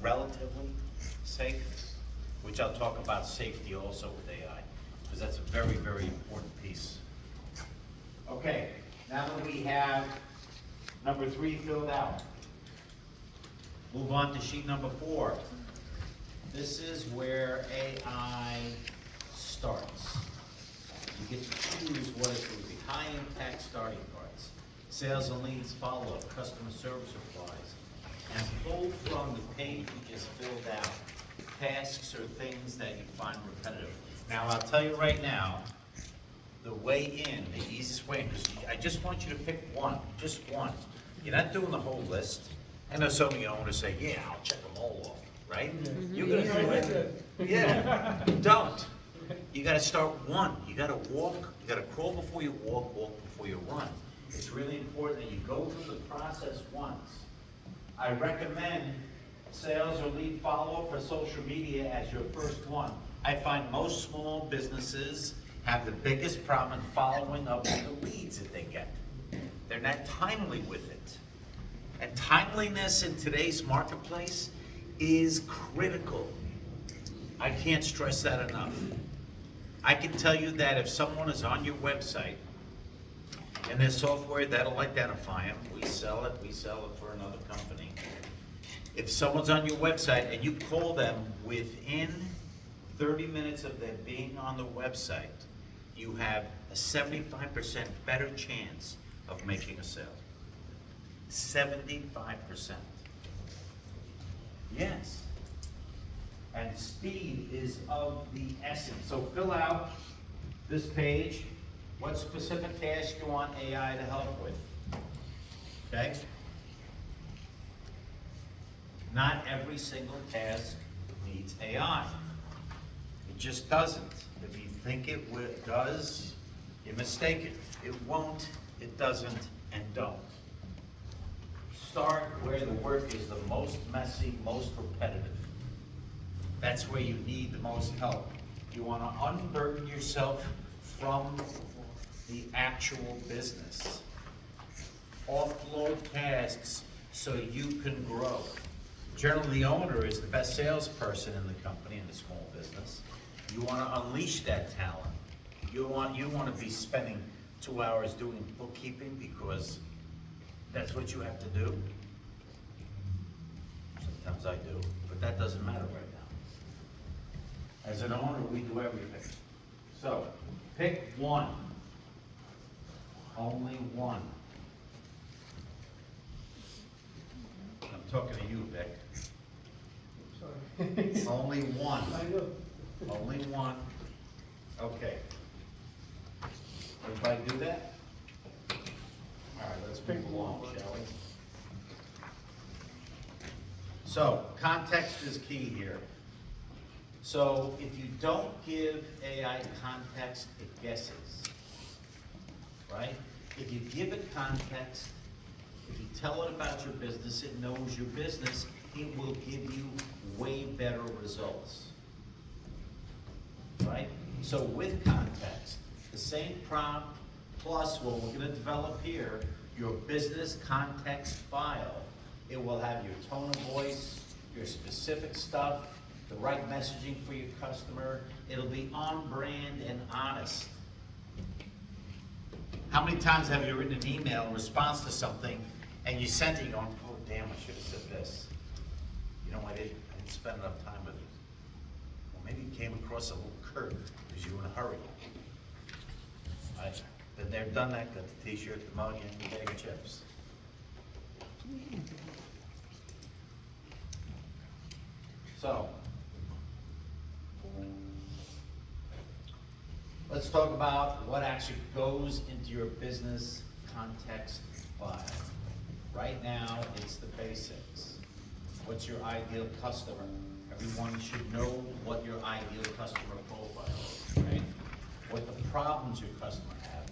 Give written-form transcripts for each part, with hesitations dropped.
relatively safe, which I'll talk about safety also with AI, because that's a very, very important piece. Okay, now that we have number 3 filled out, move on to sheet number 4. This is where AI starts. You get to choose what it will be. High impact starting parts, sales and leads follow-up, customer service replies, and pull from the page you just filled out tasks or things that you find repetitive. Now, I'll tell you right now, the way in, the easiest way in, because I just want you to pick one, just one. You're not doing the whole list. I know some of you want to say, yeah, I'll check them all off, right? You're gonna do it. Yeah, don't. You gotta start one. You gotta walk, you gotta crawl before you walk, walk before you run. It's really important that you go through the process once. I recommend sales or lead follow-up or social media as your first one. I find most small businesses have the biggest problem in following up on the leads that they get. They're not timely with it. And timeliness in today's marketplace is critical. I can't stress that enough. I can tell you that if someone is on your website and there's software that'll identify them, we sell it for another company. If someone's on your website and you call them within 30 minutes of them being on the website, you have a 75% better chance of making a sale. 75%. Yes. And speed is of the essence. So fill out this page. What specific task you want AI to help with? Okay? Not every single task needs AI. It just doesn't. If you think it does, you're mistaken. It won't, it doesn't, and don't. Start where the work is the most messy, most repetitive. That's where you need the most help. You want to unburden yourself from the actual business. Offload tasks so you can grow. Generally, the owner is the best salesperson in the company, in the small business. You want to unleash that talent. You want to be spending 2 hours doing bookkeeping because that's what you have to do. Sometimes I do, but that doesn't matter right now. As an owner, we do everything. So, pick one. Only one. I'm talking to you, Vic. Sorry. Only one. I know. Only one. Okay. Everybody do that? All right, let's move along, shall we? So, context is key here. So, if you don't give AI context, it guesses, right? If you give it context, if you tell it about your business, it knows your business, it will give you way better results, right? So with context, the same prompt plus what we're gonna develop here, your business context file. It will have your tone of voice, your specific stuff, the right messaging for your customer. It'll be on brand and honest. How many times have you written an email in response to something and you sent it going, oh damn, I should have said this. You know, I didn't spend enough time with it. Well, maybe you came across a little curt because you were in a hurry. Right? Been there, done that, got the t-shirt, the mug, and the bag of chips. So, let's talk about what actually goes into your business context file. Right now, it's the basics. What's your ideal customer? Everyone should know what your ideal customer profile is, right? What the problems your customer have.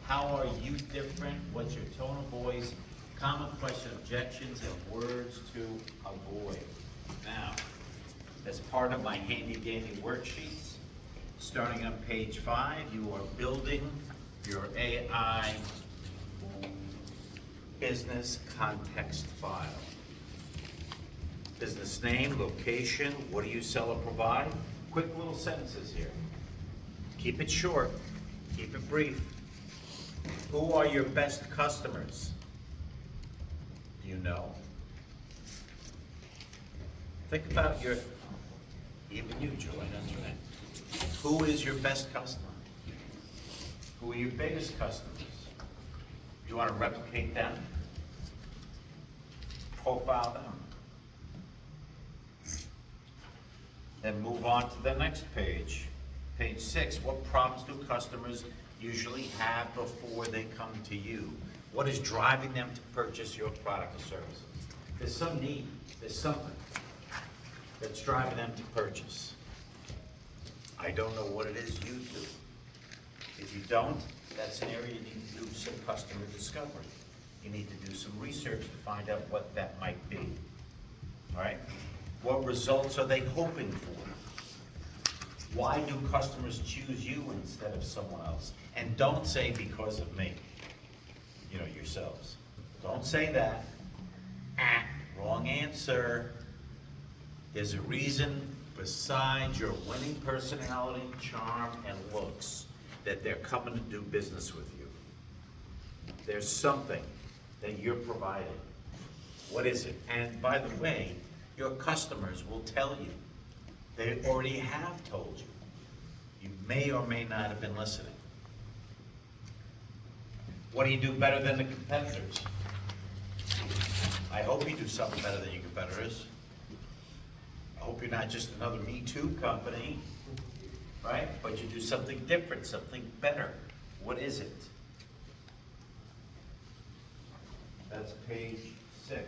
How are you different? What's your tone of voice? Common question, objections, and words to avoid. Now, as part of my handy dandy worksheets, starting on page 5, you are building your AI business context file. Business name, location, what do you sell or provide? Quick little sentences here. Keep it short, keep it brief. Who are your best customers? Do you know? Think about even you, Julie, that's right. Who is your best customer? Who are your biggest customers? Do you want to replicate them? Profile them. Then move on to the next page. Page 6, what problems do customers usually have before they come to you? What is driving them to purchase your product or services? There's some need, there's something that's driving them to purchase. I don't know what it is you do. If you don't, that's an area you need to do some customer discovery. You need to do some research to find out what that might be. All right? What results are they hoping for? Why do customers choose you instead of someone else? And don't say because of me, yourselves. Don't say that. Wrong answer. There's a reason besides your winning personality, charm, and looks that they're coming to do business with you. There's something that you're providing. What is it? And by the way, your customers will tell you. They already have told you. You may or may not have been listening. What do you do better than the competitors? I hope you do something better than your competitors. I hope you're not just another Me Too company, right? But you do something different, something better. What is it? That's page 6.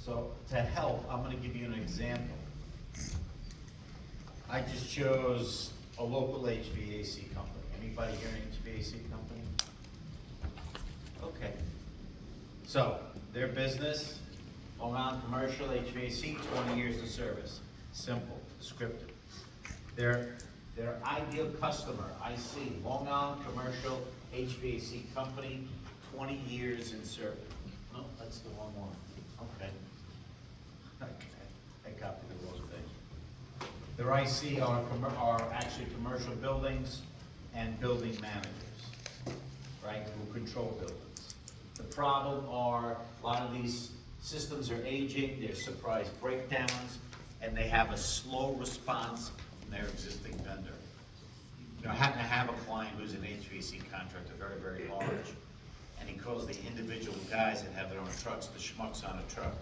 So to help, I'm going to give you an example. I just chose a local HVAC company. Anybody here an HVAC company? Okay. So their business, Long Island Commercial HVAC, 20 years of service. Simple, descriptive. Their ideal customer, I see Long Island Commercial HVAC company, 20 years in service. No, that's the wrong one. Okay. I copied the wrong thing. Their IC are actually commercial buildings and building managers, right, who control buildings. The problem are a lot of these systems are aging, there's surprise breakdowns, and they have a slow response from their existing vendor. I happen to have a client who's an HVAC contractor, very, very large, and he calls the individual guys that have their own trucks the schmucks on a truck.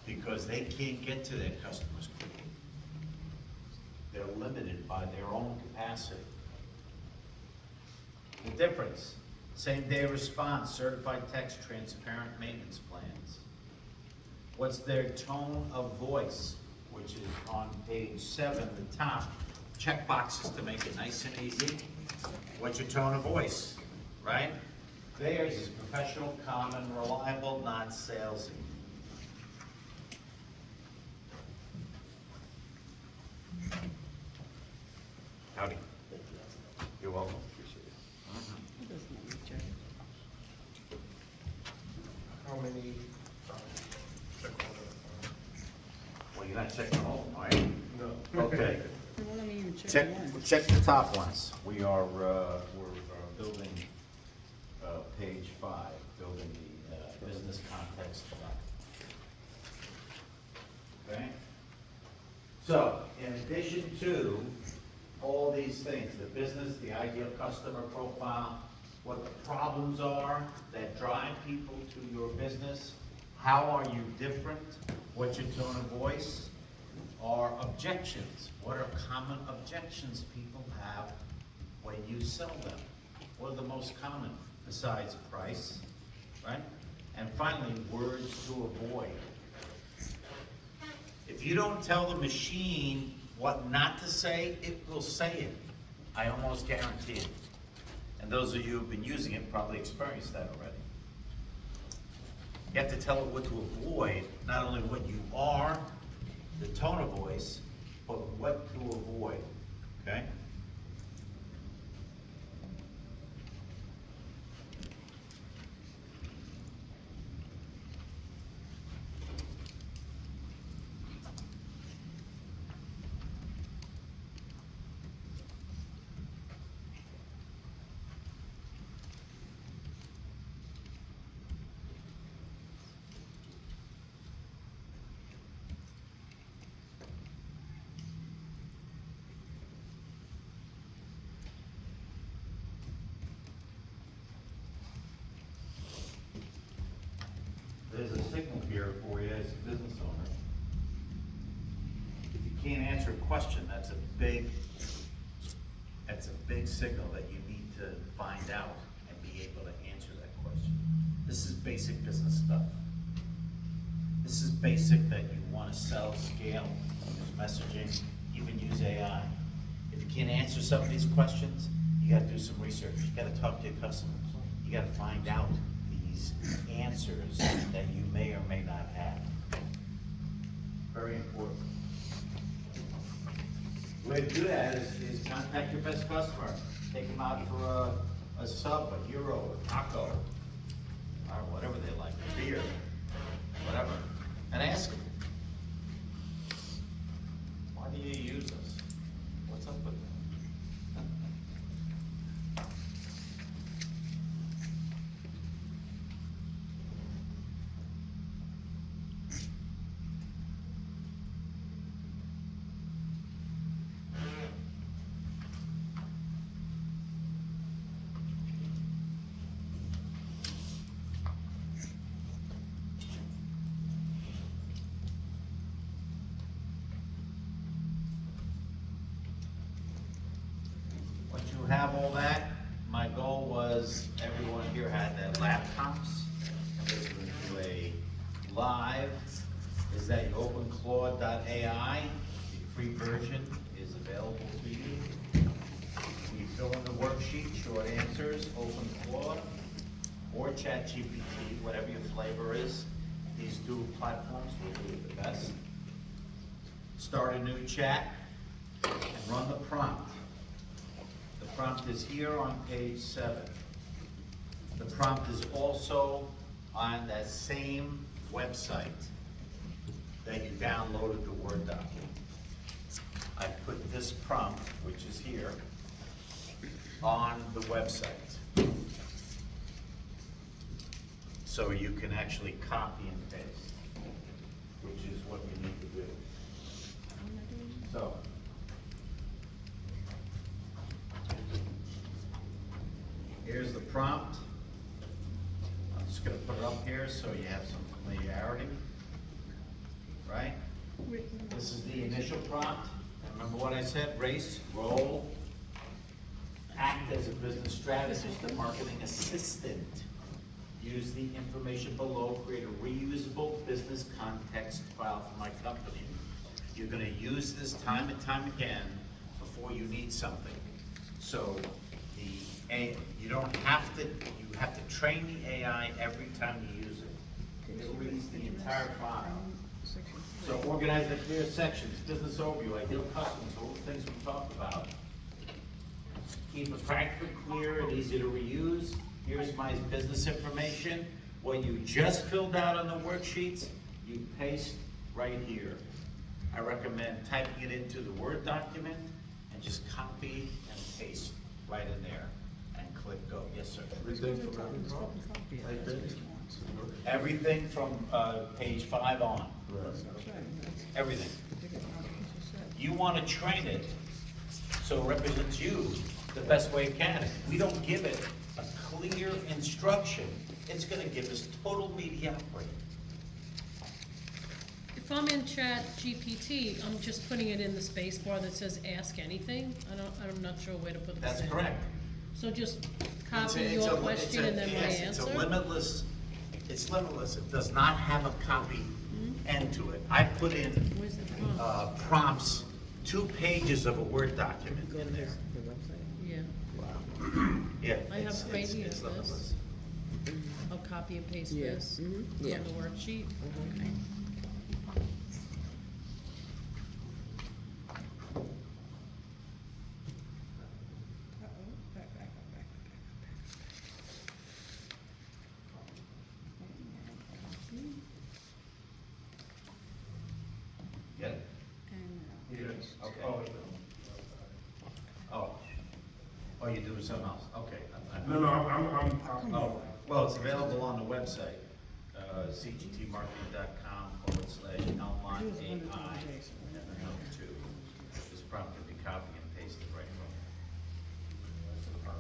Because they can't get to their customers quickly. They're limited by their own capacity. The difference, same day response, certified text, transparent maintenance plans. What's their tone of voice, which is on page 7, the top. Check boxes to make it nice and easy. What's your tone of voice, right? Theirs is professional, common, reliable, not salesy. Howdy. You're welcome. How many? Well, you're not checking all of them, are you? No. Okay. Well, let me even check one. Check the top ones. We're building page 5, building the business context document. Okay? So, in addition to all these things, the business, the ideal customer profile, what the problems are that drive people to your business, how are you different, what's your tone of voice, are objections. What are common objections people have when you sell them? What are the most common besides price, right? And finally, words to avoid. If you don't tell the machine what not to say, it will say it. I almost guarantee it. And those of you who've been using it probably experienced that already. You have to tell it what to avoid, not only what you are, the tone of voice, but what to avoid, okay? can't answer a question, that's a big signal that you need to find out and be able to answer that question. This is basic business stuff. This is basic that you wanna sell, scale, use messaging, even use AI. If you can't answer some of these questions, you gotta do some research, you gotta talk to your customers. You gotta find out these answers that you may or may not have. Very important. The way to do that is contact your best customer. Take them out for a sub, a gyro, a taco, or whatever they like, a beer, whatever, and ask them, why do you use us? What's up with that? Once you have all that, my goal was everyone here had their laptops. We're gonna do a live, is that you open Claude.ai, the free version is available to you. You fill in the worksheet, short answers, open Claude, or ChatGPT, whatever your flavor is. These two platforms will do it the best. Start a new chat and run the prompt. The prompt is here on page 7. The prompt is also on that same website that you downloaded the Word document. I put this prompt, which is here, on the website. So you can actually copy and paste, which is what you need to do. So, here's the prompt. I'm just gonna put it up here so you have some familiarity, right? This is the initial prompt. And remember what I said, race, role, act as a business strategist and marketing assistant. Use the information below, create a reusable business context file for my company. You're gonna use this time and time again before you need something. So you don't have to, you have to train the AI every time you use it. It reads the entire file. So organize the clear sections, business overview, ideal customers, all the things we talked about. Keep it practical, clear, and easy to reuse. Here's my business information. What you just filled out on the worksheets, you paste right here. I recommend typing it into the Word document and just copy and paste right in there and click go. Yes, sir. Everything from every prompt? Everything from page 5 on. Everything. You want to train it so it represents you the best way it can. If we don't give it a clear instruction, it's going to give us total mediocrity. If I'm in Chat GPT, I'm just putting it in the space bar that says ask anything. I'm not sure where to put this That's in. correct. So just It's copy a- your it's a- question and then my yes, answer? It's limitless. It does not have a copy end to it. I put in Where's the prompt? prompts, 2 pages of a Word document in there. Yeah, Yeah. I have it's- right it's- here, it's this. limitless. I'll copy and paste Yeah. this Yeah. on the worksheet. Okay. Get it? Okay. Oh, you're doing something else, okay. No, I'm. Oh, well, it's available on the website, cgtmarketing.com/Elmont AI, and then number 2. This prompt can be copied and pasted right from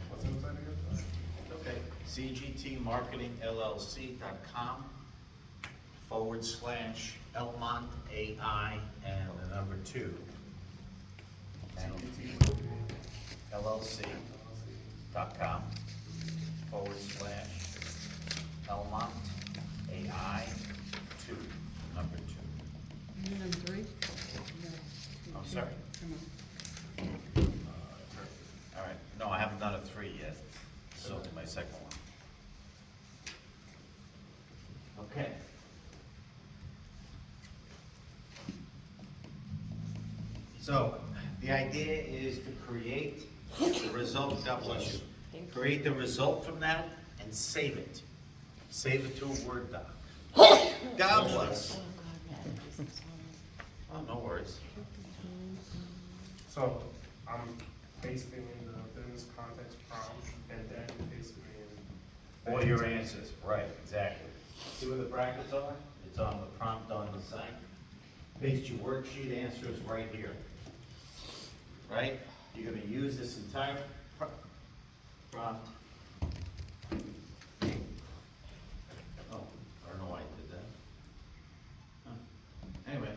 What's inside again? there. Okay, cgtmarketingllc.com /Elmont AI and the number 2. LLC.com /Elmont AI 2, number 2. And then number 3? I'm sorry. Come on. All right, no, I haven't done a 3 yet, so my second one. Okay. So, the idea is to create the result, God bless you. Create the result from that and save it. Save it to a Word doc. God bless. Oh, no worries. So I'm pasting in the business context prompt and then pasting in. All your answers, right, exactly. See where the brackets are? It's on the prompt on the site. Paste your worksheet answers right here. Right? You're gonna use this entire prompt. Oh, I don't know why I did that. Huh. Anyway,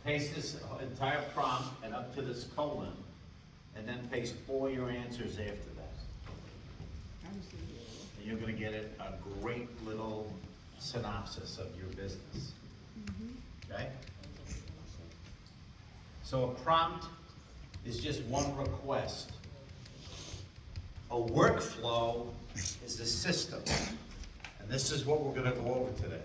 paste this entire prompt and up to this colon, and then paste all your answers after that. And you're gonna get a great little synopsis of your business. Okay? So a prompt is just one request. A workflow is the system. And this is what we're gonna go over today,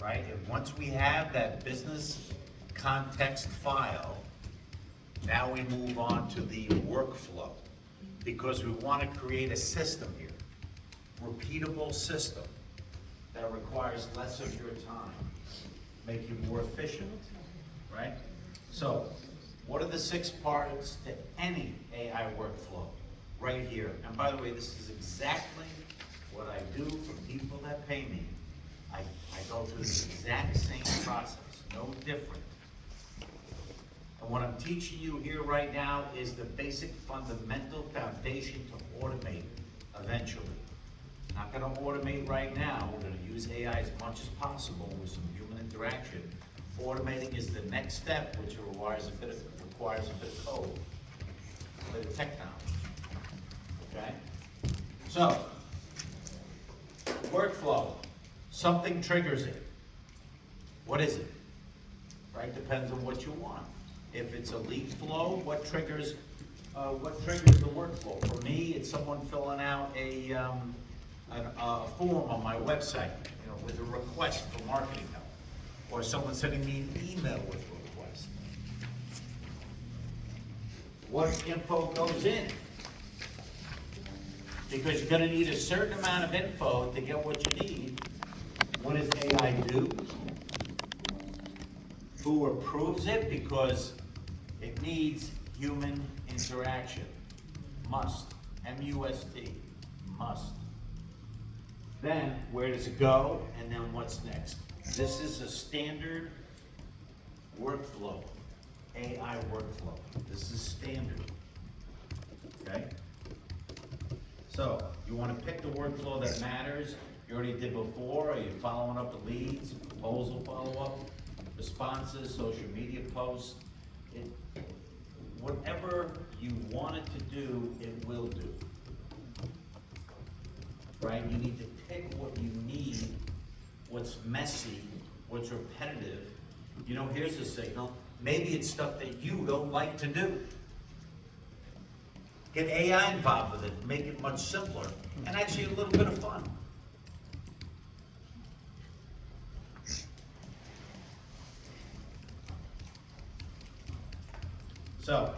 right? And once we have that business context file, now we move on to the workflow. Because we wanna create a system here. Repeatable system that requires less of your time, make you more efficient, right? So, what are the 6 parts to any AI workflow? Right here. And by the way, this is exactly what I do for people that pay me. I go through this exact same process, no different. And what I'm teaching you here right now is the basic fundamental foundation to automate eventually. Not gonna automate right now, we're gonna use AI as much as possible with some human interaction. Automating is the next step, which requires a bit of code, a bit of technology, okay? So, workflow, something triggers it. What is it? Right, depends on what you want. If it's a lead flow, what triggers the workflow? For me, it's someone filling out a form on my website, with a request for marketing help, or someone sending me an email with a request. What info goes in? Because you're gonna need a certain amount of info to get what you need. What does AI do? Who approves it? Because it needs human interaction. Must. M-U-S-T. Must. Then, where does it go? And then what's next? This is a standard workflow. AI workflow. This is standard. Okay? So, you want to pick the workflow that matters. You already did before. Are you following up the leads, proposal follow-up, responses, social media posts? Whatever you want it to do, it will do. Right? You need to pick what you need, what's messy, what's repetitive. Here's a signal. Maybe it's stuff that you don't like to do. Get AI involved with it, make it much simpler, and actually a little bit of fun. So,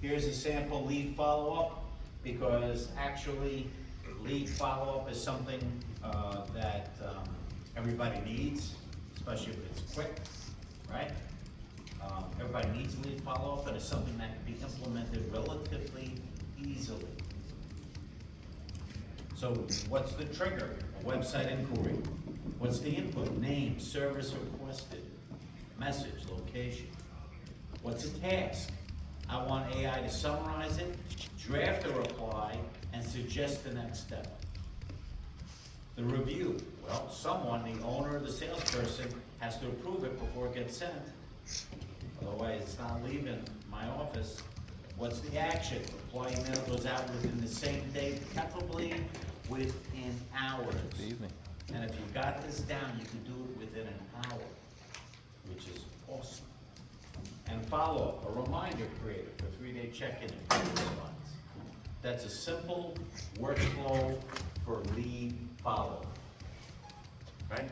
here's a sample lead follow-up, because actually lead follow-up is something that everybody needs, especially if it's quick, right? Everybody needs lead follow-up, and it's something that can be implemented relatively easily. So what's the trigger? A website inquiry. What's the input? Name, service requested, message, location. What's a task? I want AI to summarize it, draft a reply, and suggest the next step. The review, well, someone, the owner or the salesperson, has to approve it before it gets sent. Otherwise, it's not leaving my office. What's the action? Reply email goes out within the same day, preferably within hours. Evening. And if you got this down, you can do it within an hour, which is awesome. And follow-up, a reminder created for 3-day check-in and quick response. That's a simple workflow for lead follow-up. Right?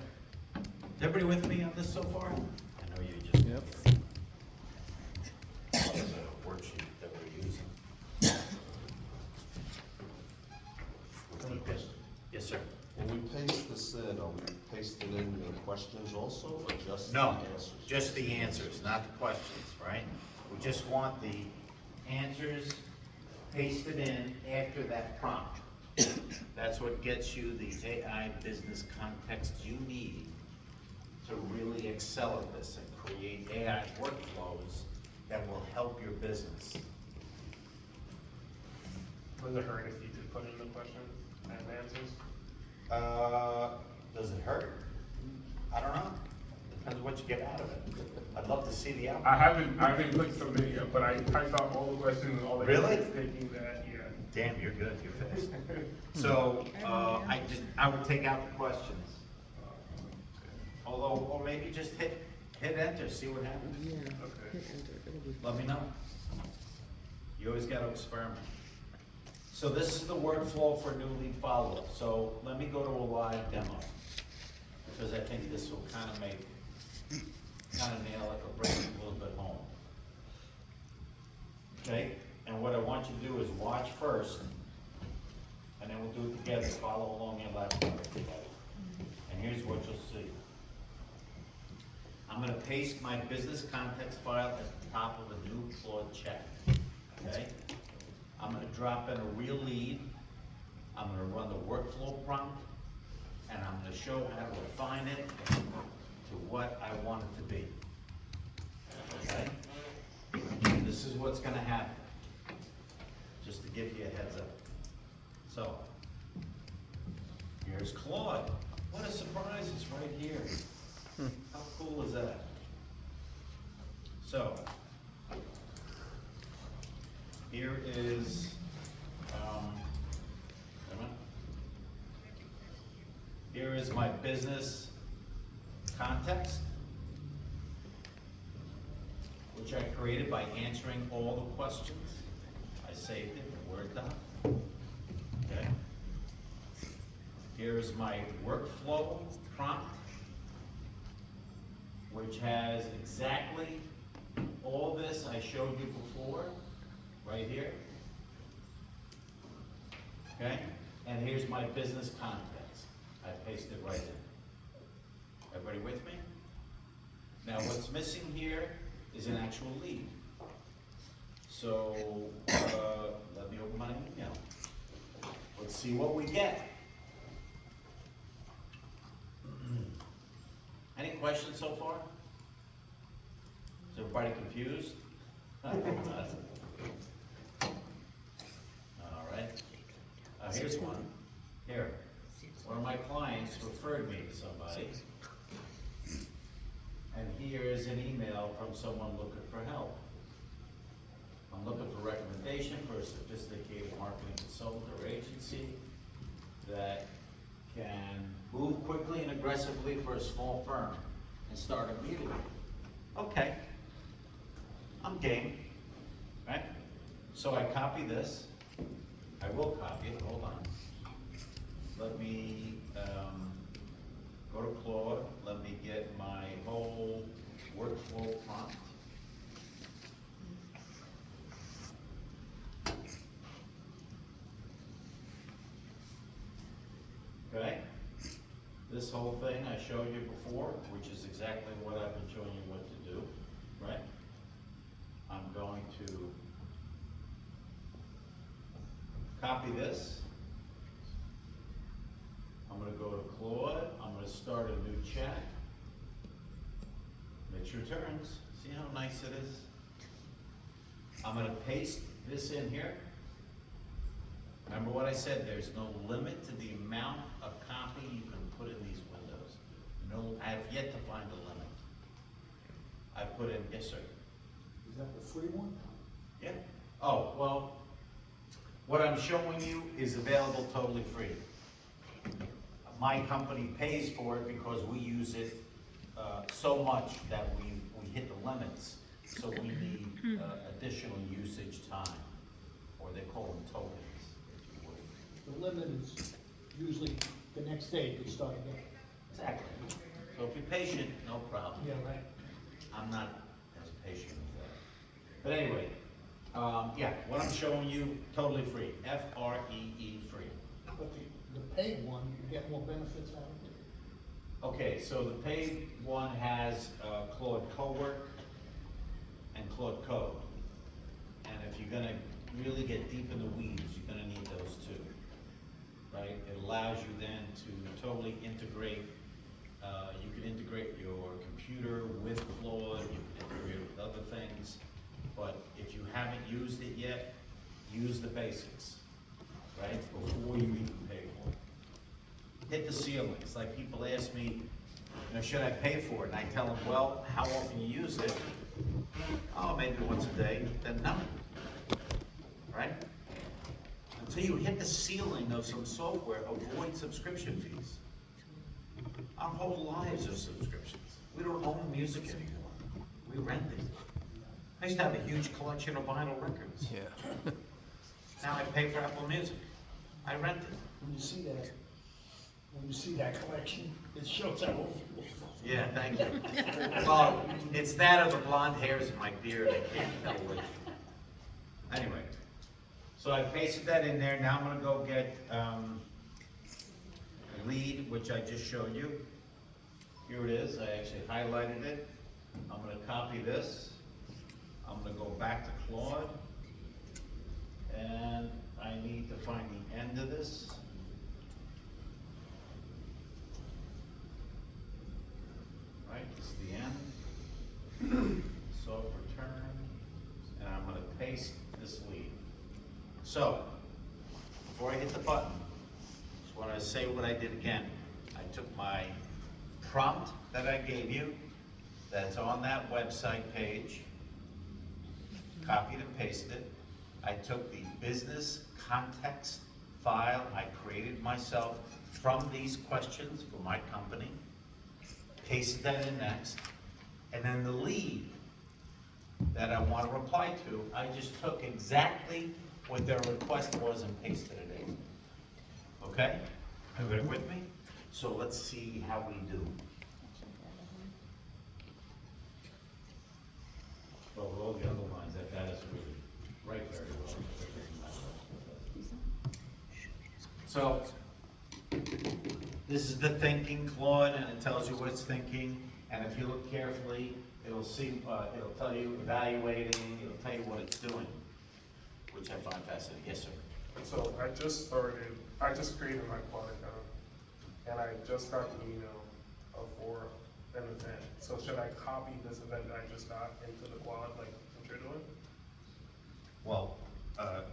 Is everybody with me on this so far? I know you just. Yep. That was a worksheet that we're using. Yes, sir. When we paste this in, are we pasting in the questions also, or just the No, answers? just the answers, not the questions, right? We just want the answers pasted in after that prompt. That's what gets you the AI business context you need to really excel at this and create AI workflows that will help your business. Was it hurt if you did put in the questions and answers? Does it hurt? I don't know. Depends what you get out of it. I'd love to see the outcome. I haven't clicked submit yet, but I typed out all the questions and all the Really? answers, thinking that, yeah. Damn, you're good, you're fast. So, I would take out the questions. Although, or maybe just hit enter, see what happens. Yeah. Okay. Hit enter, it'll be. Let me know. You always gotta experiment. So this is the workflow for new lead follow-up. So let me go to a live demo, because I think this will kind of nail it or bring it a little bit home. Okay, and what I want you to do is watch first, and then we'll do it together, follow along your laptop. And here's what you'll see. I'm gonna paste my business context file at the top of a new Claude chat, okay? I'm gonna drop in a real lead, I'm gonna run the workflow prompt, and I'm gonna show how to refine it to what I want it to be, okay? This is what's gonna happen, just to give you a heads up. So, here's Claude. What a surprise, it's right here. How cool is that? So, here is, wait a minute. Here is my business context, which I created by answering all the questions. I saved it in Word doc. Okay. Here's my workflow prompt, which has exactly all this I showed you before, right here. Okay? And here's my business context. I pasted right in. Everybody with me? Now what's missing here is an actual lead. So, let me open my email. Let's see what we get. Any questions so far? Is everybody confused? All right. Here's one. Here. One of my clients referred me to somebody. And here is an email from someone looking for help. I'm looking for recommendation for a sophisticated marketing consultant or agency that can move quickly and aggressively for a small firm and start immediately. Okay, I'm game, right? So I copy this. I will copy it, hold on. Let me go to Claude, let me get my whole workflow prompt. Okay, this whole thing I showed you before, which is exactly what I've been showing you what to do, right? I'm going to copy this. I'm gonna go to Claude, I'm gonna start a new chat. Makes your turns, see how nice it is? I'm gonna paste this in here. Remember what I said, there's no limit to the amount of copy you can put in these windows. No, I have yet to find a limit. I put in, yes, sir. Is that the free one? Yeah. Oh, well, what I'm showing you is available totally free. My company pays for it because we use it so much that we hit the limits. So we need additional usage time, or they call them tokens, if you would. The limit is usually the next day they start again. Exactly. So if you're patient, no problem. Yeah, right. I'm not as patient as that. But anyway, yeah, what I'm showing you, totally free, F-R-E-E free. But the paid one, you get more benefits out of it. Okay, so the paid one has Claude Cowork and Claude Code. And if you're gonna really get deep in the weeds, you're gonna need those two, right? It allows you then to totally integrate, you can integrate your computer with Claude, you can integrate it with other things. But if you haven't used it yet, use the basics, right? Before you even pay for it. Hit the ceiling. It's like people ask me, you know, should I pay for it? And I tell them, well, how often you use it? Oh, maybe once a day, then no. Right? Until you hit the ceiling of some software, avoid subscription fees. Our whole lives are subscriptions. We don't own music anymore. We rent it. I used to have a huge collection of vinyl records. Yeah. Now I pay for Apple Music. I rent it. When you see that collection, it shows how old you are. Yeah, thank you. Well, it's that or the blonde hairs in my beard, I can't tell which. Anyway, so I pasted that in there, now I'm gonna go get, lead, which I just showed you. Here it is, I actually highlighted it. I'm gonna copy this. I'm gonna go back to Claude. And I need to find the end of this. Right, it's the end. So return, and I'm gonna paste this lead. So, before I hit the button, just wanna say what I did again. I took my prompt that I gave you, that's on that website page, copied and pasted it. I took the business context file I created myself from these questions for my company, pasted that in next, and then the lead that I want to reply to, I just took exactly what their request was and pasted it in. Okay? Everybody with me? So let's see how we do. Well, with all the other lines, that is really right very well. So, this is the thinking Claude, and it tells you what it's thinking, and if you look carefully, it'll tell you evaluating, it'll tell you what it's doing, which I find fascinating. Yes, sir. So I just created my quad account, and I just got an email for an event. So should I copy this event that I just got into the quad, like what you're doing? Well,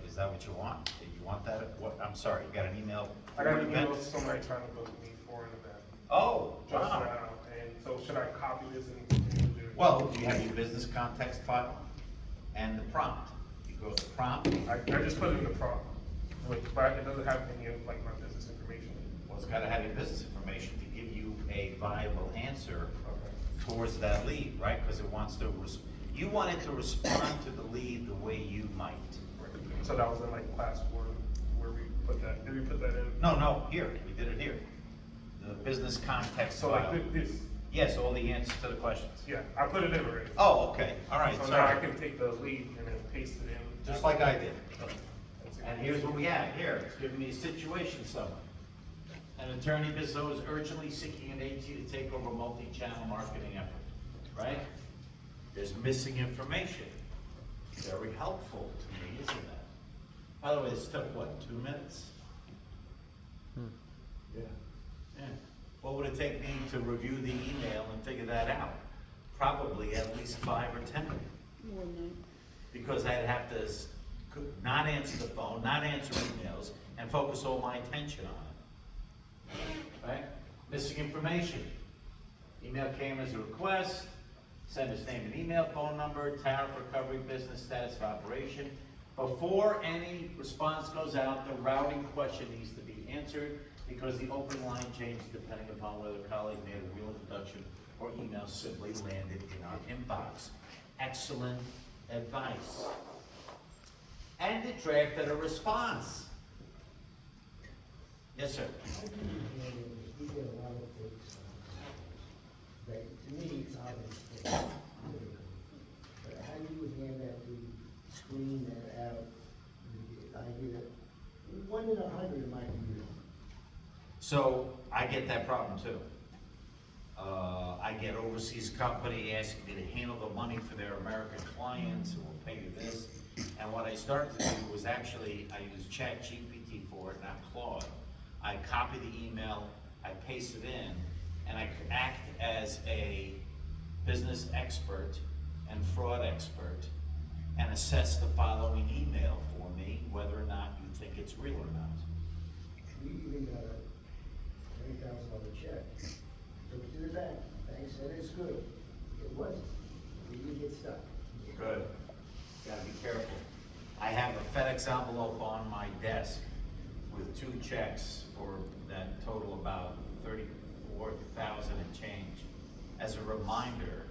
is that what you want? You want that, what, I'm sorry, you got an email? I got for an event? email, somebody trying to book me for an event. Oh, Just wow. now, and so should I copy this and continue to do? Well, you have your business context file and the prompt. You go to the prompt, I just put it in the prompt, but it doesn't have any of like my business information. well, it's gotta have your business information to give you a viable answer Okay. towards that lead, right? Because it wants to, you want it to respond to the lead the way you might. So that was in like class 4, where we put that, did we put that in? No, here, we did it here. The business context So file. like this, Yes, all the answers to the questions. yeah, I put it in already. Oh, okay, all right, So now I sorry. can take the lead and then paste it in. Just like I did. That's it. And here's what we have here, it's giving me a situation summary. An attorney business owner is urgently seeking an AG to take over multi-channel marketing effort, right? There's missing information. Very helpful to me, isn't that? By the way, this took what, 2 minutes? Yeah. Yeah. What would it take me to review the email and figure that out? Probably at least 5 or 10. More than Because I'd have to not answer the phone, not answer emails, and focus all my attention on it. Right? Missing information. Email came as a request, sender's name and email, phone number, tariff recovery, business status of operation. Before any response goes out, the routing question needs to be answered because the open line changes depending upon whether a colleague made a real introduction or email simply landed in our inbox. Excellent advice. And it drafted a response. Yes, sir. We get a lot of fake stuff. But to me, it's obvious. But how do you hand that to screen that out? I get it. 1 in 100 might be real. So I get that problem too. I get overseas company asking me to handle the money for their American clients, and we'll pay you this. And what I started to do was actually, I use ChatGPT for it, not Claude. I copy the email, I paste it in, and I act as a business expert and fraud expert and assess the following email for me, whether or not you think it's real or not. We even got a $20,000 check. Took it to the bank. Bank said it's good. It wasn't. We didn't get stuck. Good. Gotta be careful. I have a FedEx envelope on my desk with 2 checks for that total about 34,000 and change. As a reminder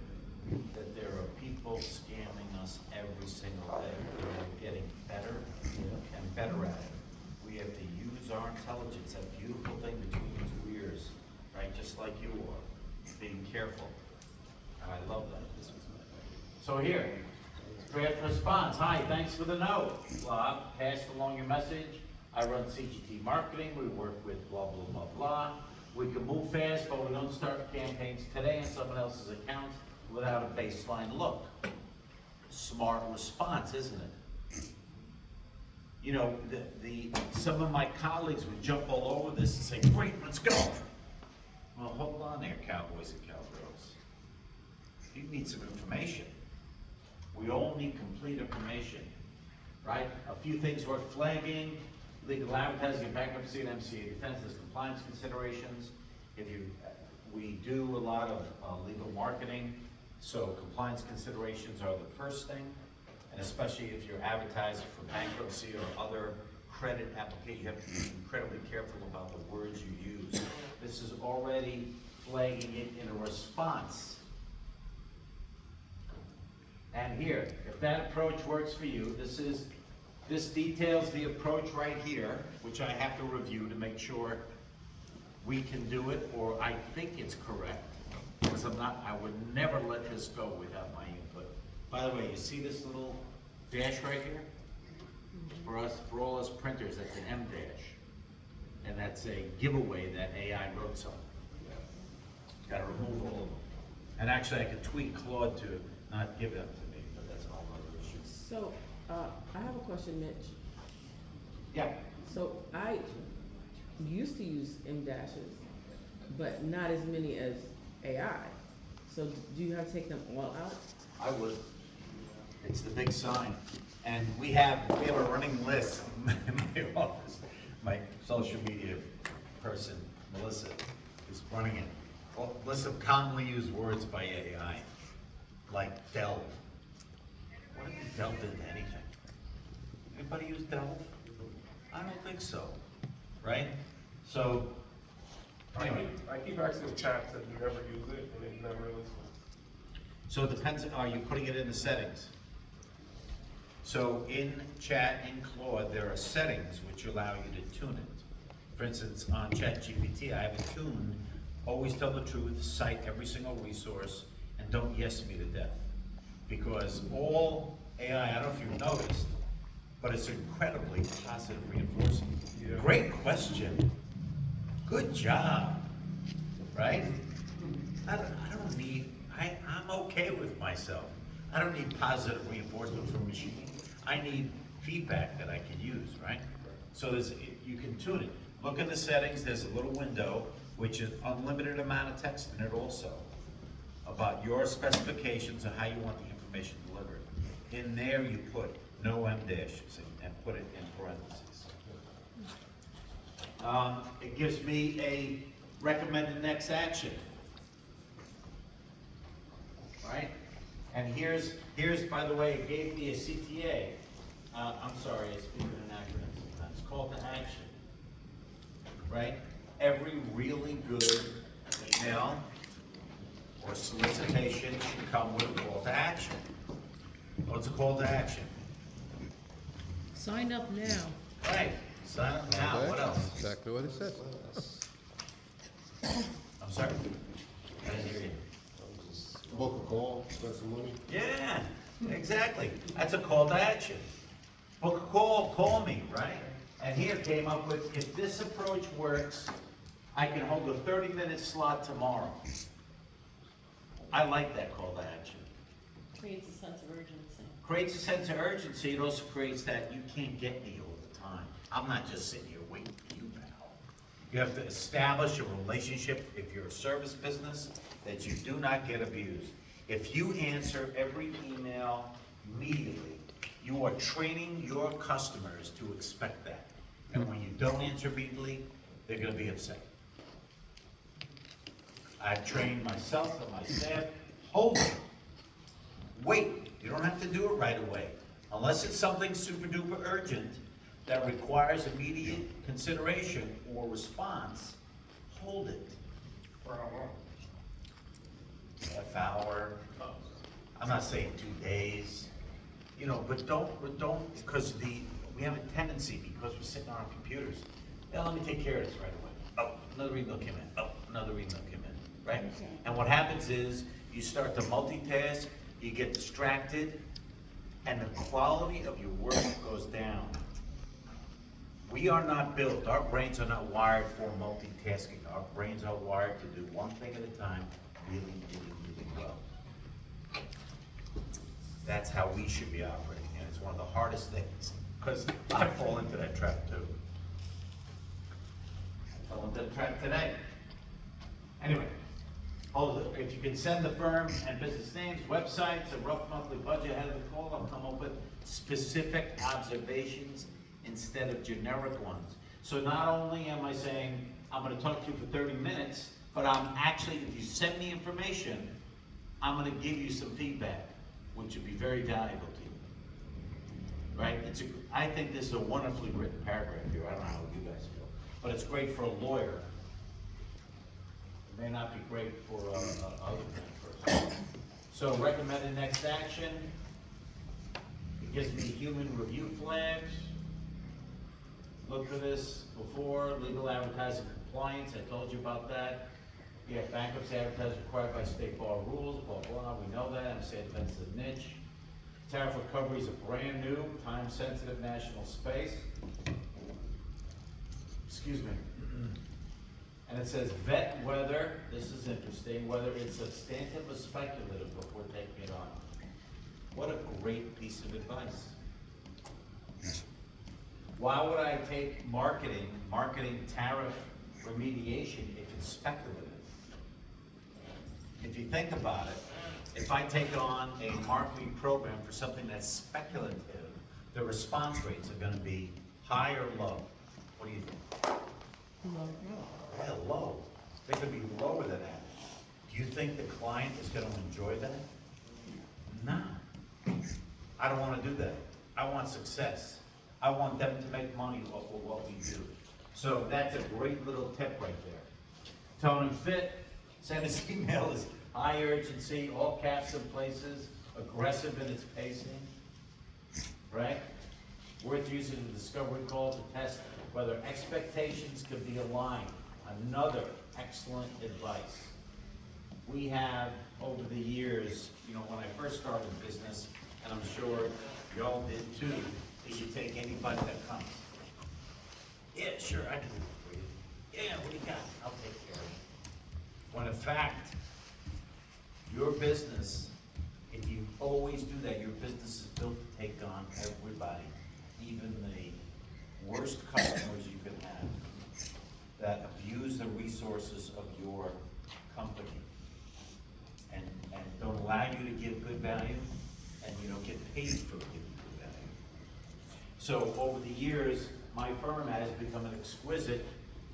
that there are people scamming us every single day. We're getting better and better at it. We have to use our intelligence, that beautiful thing between your 2 ears, right? Just like you are, being careful. And I love that. So here, draft response. Hi, thanks for the note. Blah, passed along your message. I run CGT marketing. We work with blah, blah, blah, blah. We can move fast, but we don't start campaigns today in someone else's account without a baseline look. Smart response, isn't it? You know, some of my colleagues would jump all over this and say, great, let's go. Well, hold on there, cowboys and cowgirls. You need some information. We all need complete information, right? A few things worth flagging: legal advertising, bankruptcy, and MCA defense as compliance considerations. We do a lot of legal marketing, so compliance considerations are the first thing, and especially if you're advertising for bankruptcy or other credit application, you have to be incredibly careful about the words you use. This is already flagging it in a response. And here, if that approach works for you, this details the approach right here, which I have to review to make sure we can do it, or I think it's correct. Because I would never let this go without my input. By the way, you see this little dash right here? For all us printers, that's an M dash. And that's a giveaway that AI wrote something. Gotta remove all of them. And actually, I could tweak Claude to not give them to me, but that's all other issues. So, I have a question, Mitch. Yeah, So I used to use M dashes, but not as many as AI. So do you have to take them all out? I would. It's the big sign. And we have a running list in my office. My social media person, Melissa, is running it. A list of commonly used words by AI, like delve. What if you delved into anything? Anybody use delve? I don't think so, right? So, anyway. I keep asking chat that you never use it, and it never listens. So it depends, are you putting it in the settings? So in Chat, in Claude, there are settings which allow you to tune it. For instance, on ChatGPT, I have it tuned, always tell the truth, cite every single resource, and don't yes me to death. Because all AI, I don't know if you've noticed, but it's incredibly positive reinforcing. Yeah. Great question. Good job, right? I don't need, I'm okay with myself. I don't need positive reinforcement from a machine. I need feedback that I can use, right? So you can tune it. Look in the settings, there's a little window, which is unlimited amount of text in it also, about your specifications and how you want the information delivered. In there you put no M dashes, put it in parentheses. It gives me a recommended next action. Right? And here's, by the way, it gave me a CTA. I'm sorry, I speak in an acronym sometimes. It's called to action. Right? Every really good email or solicitation should come with a call to action. What's a call to action? Sign up now. Right, sign up now, what else? Exactly what it says. I'm sorry? I didn't hear you. Book a call, spend some money. Yeah, exactly. That's a call to action. Book a call me, right? And here came up with, if this approach works, I can hold a 30-minute slot tomorrow. I like that call to action. Creates a sense of urgency. Creates a sense of urgency. It also creates that you can't get me all the time. I'm not just sitting here waiting for you, pal. You have to establish a relationship, if you're a service business, that you do not get abused. If you answer every email immediately, you are training your customers to expect that. And when you don't answer immediately, they're gonna be upset. I've trained myself and my staff, hold it. Wait, you don't have to do it right away. Unless it's something super duper urgent that requires immediate consideration or response, hold it. For how long? Half hour, I'm not saying 2 days, you know, but don't, because we have a tendency, because we're sitting on our computers, yeah, let me take care of this right away. Oh, another email came in, oh, another email came in, right? And what happens is, you start to multitask, you get distracted, and the quality of your work goes down. We are not built, our brains are not wired for multitasking. Our brains are wired to do one thing at a time, really, really, really well. That's how we should be operating, and it's one of the hardest things, because I fall into that trap too. I fell into the trap today. Anyway, if you can send the firm and business names, websites, a rough monthly budget ahead of the call, I'll come up with specific observations instead of generic ones. So not only am I saying, I'm gonna talk to you for 30 minutes, but I'm actually, if you send me information, I'm gonna give you some feedback, which would be very valuable to you. Right? I think this is a wonderfully written paragraph here. I don't know how you guys feel, but it's great for a lawyer. It may not be great for other person. So recommended next action. It gives me human review flags. Looked for this before, legal advertising compliance, I told you about that. Yeah, bankruptcy advertising required by state bar rules, blah, blah, we know that, I'm saying that's the niche. Tariff recovery is a brand new, time-sensitive national space. Excuse me. And it says vet whether, this is interesting, whether it's substantive or speculative before taking it on. What a great piece of advice. Why would I take marketing tariff remediation if it's speculative? If you think about it, if I take on a marketing program for something that's speculative, the response rates are gonna be high or low? What do you think? Yeah, low. They could be lower than that. Do you think the client is gonna enjoy that? No. I don't wanna do that. I want success. I want them to make money off of what we do. So that's a great little tip right there. Tone and fit, send us emails, high urgency, all caps in places, aggressive in its pacing, right? Worth using the discovery call to test whether expectations can be aligned. Another excellent advice. We have, over the years, you know, when I first started in business, and I'm sure y'all did too, is you take anybody that comes. Yeah, sure, I can do it for you. Yeah, what do you got? I'll take care of it. When in fact, your business, if you always do that, your business is built to take on everybody, even the worst customers you can have that abuse the resources of your company and don't allow you to give good value, and you don't get paid for giving good value. So over the years, my firm has become an exquisite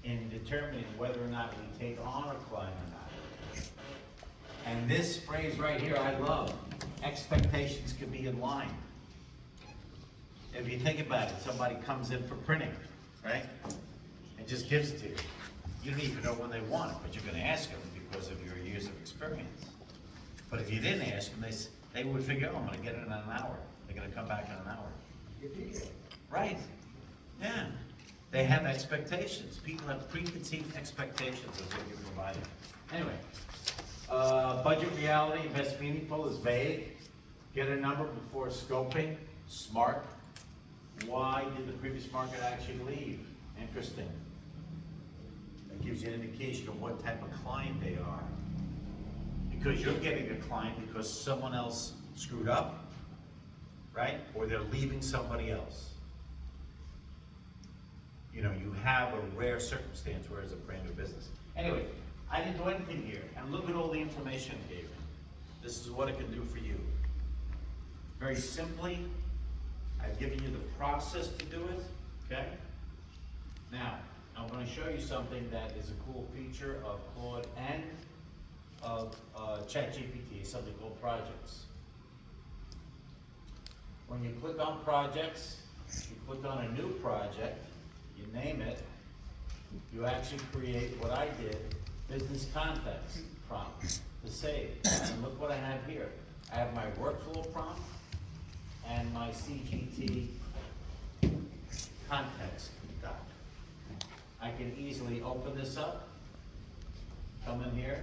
in determining whether or not we take on a client or not. And this phrase right here, I love, expectations can be in line. If you think about it, somebody comes in for printing, right? And just gives it to you. You don't even know when they want it, but you're gonna ask them because of your years of experience. But if you didn't ask them, they would figure, oh, I'm gonna get it in an hour. They're gonna come back in an hour. Right, yeah. They have expectations. People have preconceived expectations of what you're providing. Anyway, budget reality, best meaningful is vague. Get a number before scoping, smart. Why did the previous market actually leave? Interesting. That gives you an indication of what type of client they are. Because you're getting a client because someone else screwed up, right? Or they're leaving somebody else. You know, you have a rare circumstance where it's a brand new business. Anyway, I didn't do anything here, and look at all the information it gave me. This is what it can do for you. Very simply, I've given you the process to do it, okay? Now, I'm gonna show you something that is a cool feature of Claude and of ChatGPT, something called projects. When you click on projects, you click on a new project, you name it, you actually create what I did, business context prompt to save. And look what I have here. I have my workflow prompt and my CGT context doc. I can easily open this up, come in here,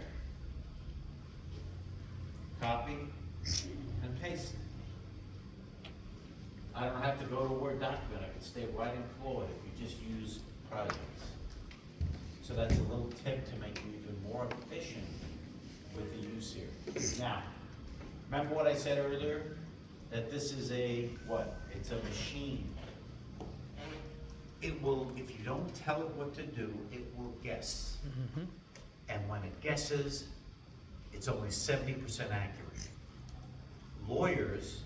copy, and paste it. I don't have to go to a Word document, I can stay right in Claude if you just use projects. So that's a little tip to make you even more efficient with the use here. Now, remember what I said earlier? That this is a, what? It's a machine. It will, if you don't tell it what to do, it will guess. And when it guesses, it's only 70% accurate. Lawyers,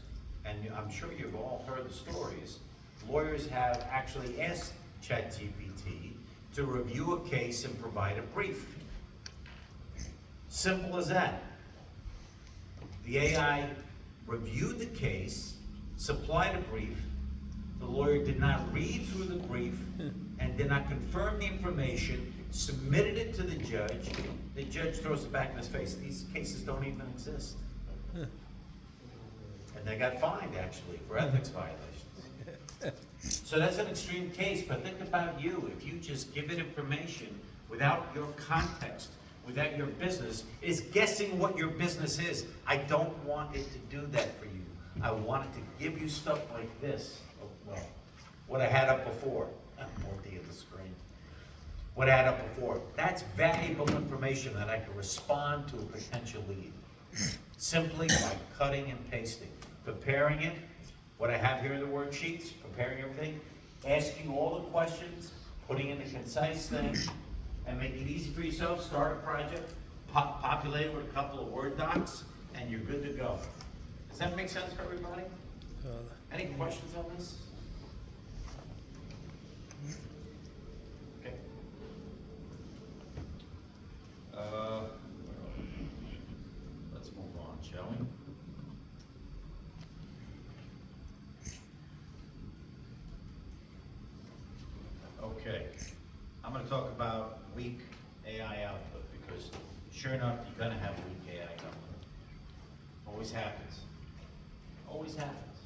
and I'm sure you've all heard the stories, lawyers have actually asked ChatGPT to review a case and provide a brief. Simple as that. The AI reviewed the case, supplied a brief, the lawyer did not read through the brief and did not confirm the information, submitted it to the judge throws it back in his face. These cases don't even exist. And they got fined, actually, for ethics violations. So that's an extreme case, but think about you. If you just give it information without your context, without your business, it's guessing what your business is. I don't want it to do that for you. I want it to give you stuff like this. Oh, well, what I had up before. More D of the screen. What I had up before. That's valuable information that I can respond to a potential lead. Simply by cutting and pasting. Preparing it, what I have here in the worksheets, preparing everything, asking all the questions, putting in a concise thing, and make it easy for yourself. Start a project, populate it with a couple of Word docs, and you're good to go. Does that make sense for everybody? Any questions on this? Okay. Let's move on, shall we? Okay, I'm gonna talk about weak AI output because sure enough, you're gonna have weak AI output. Always happens. Always happens.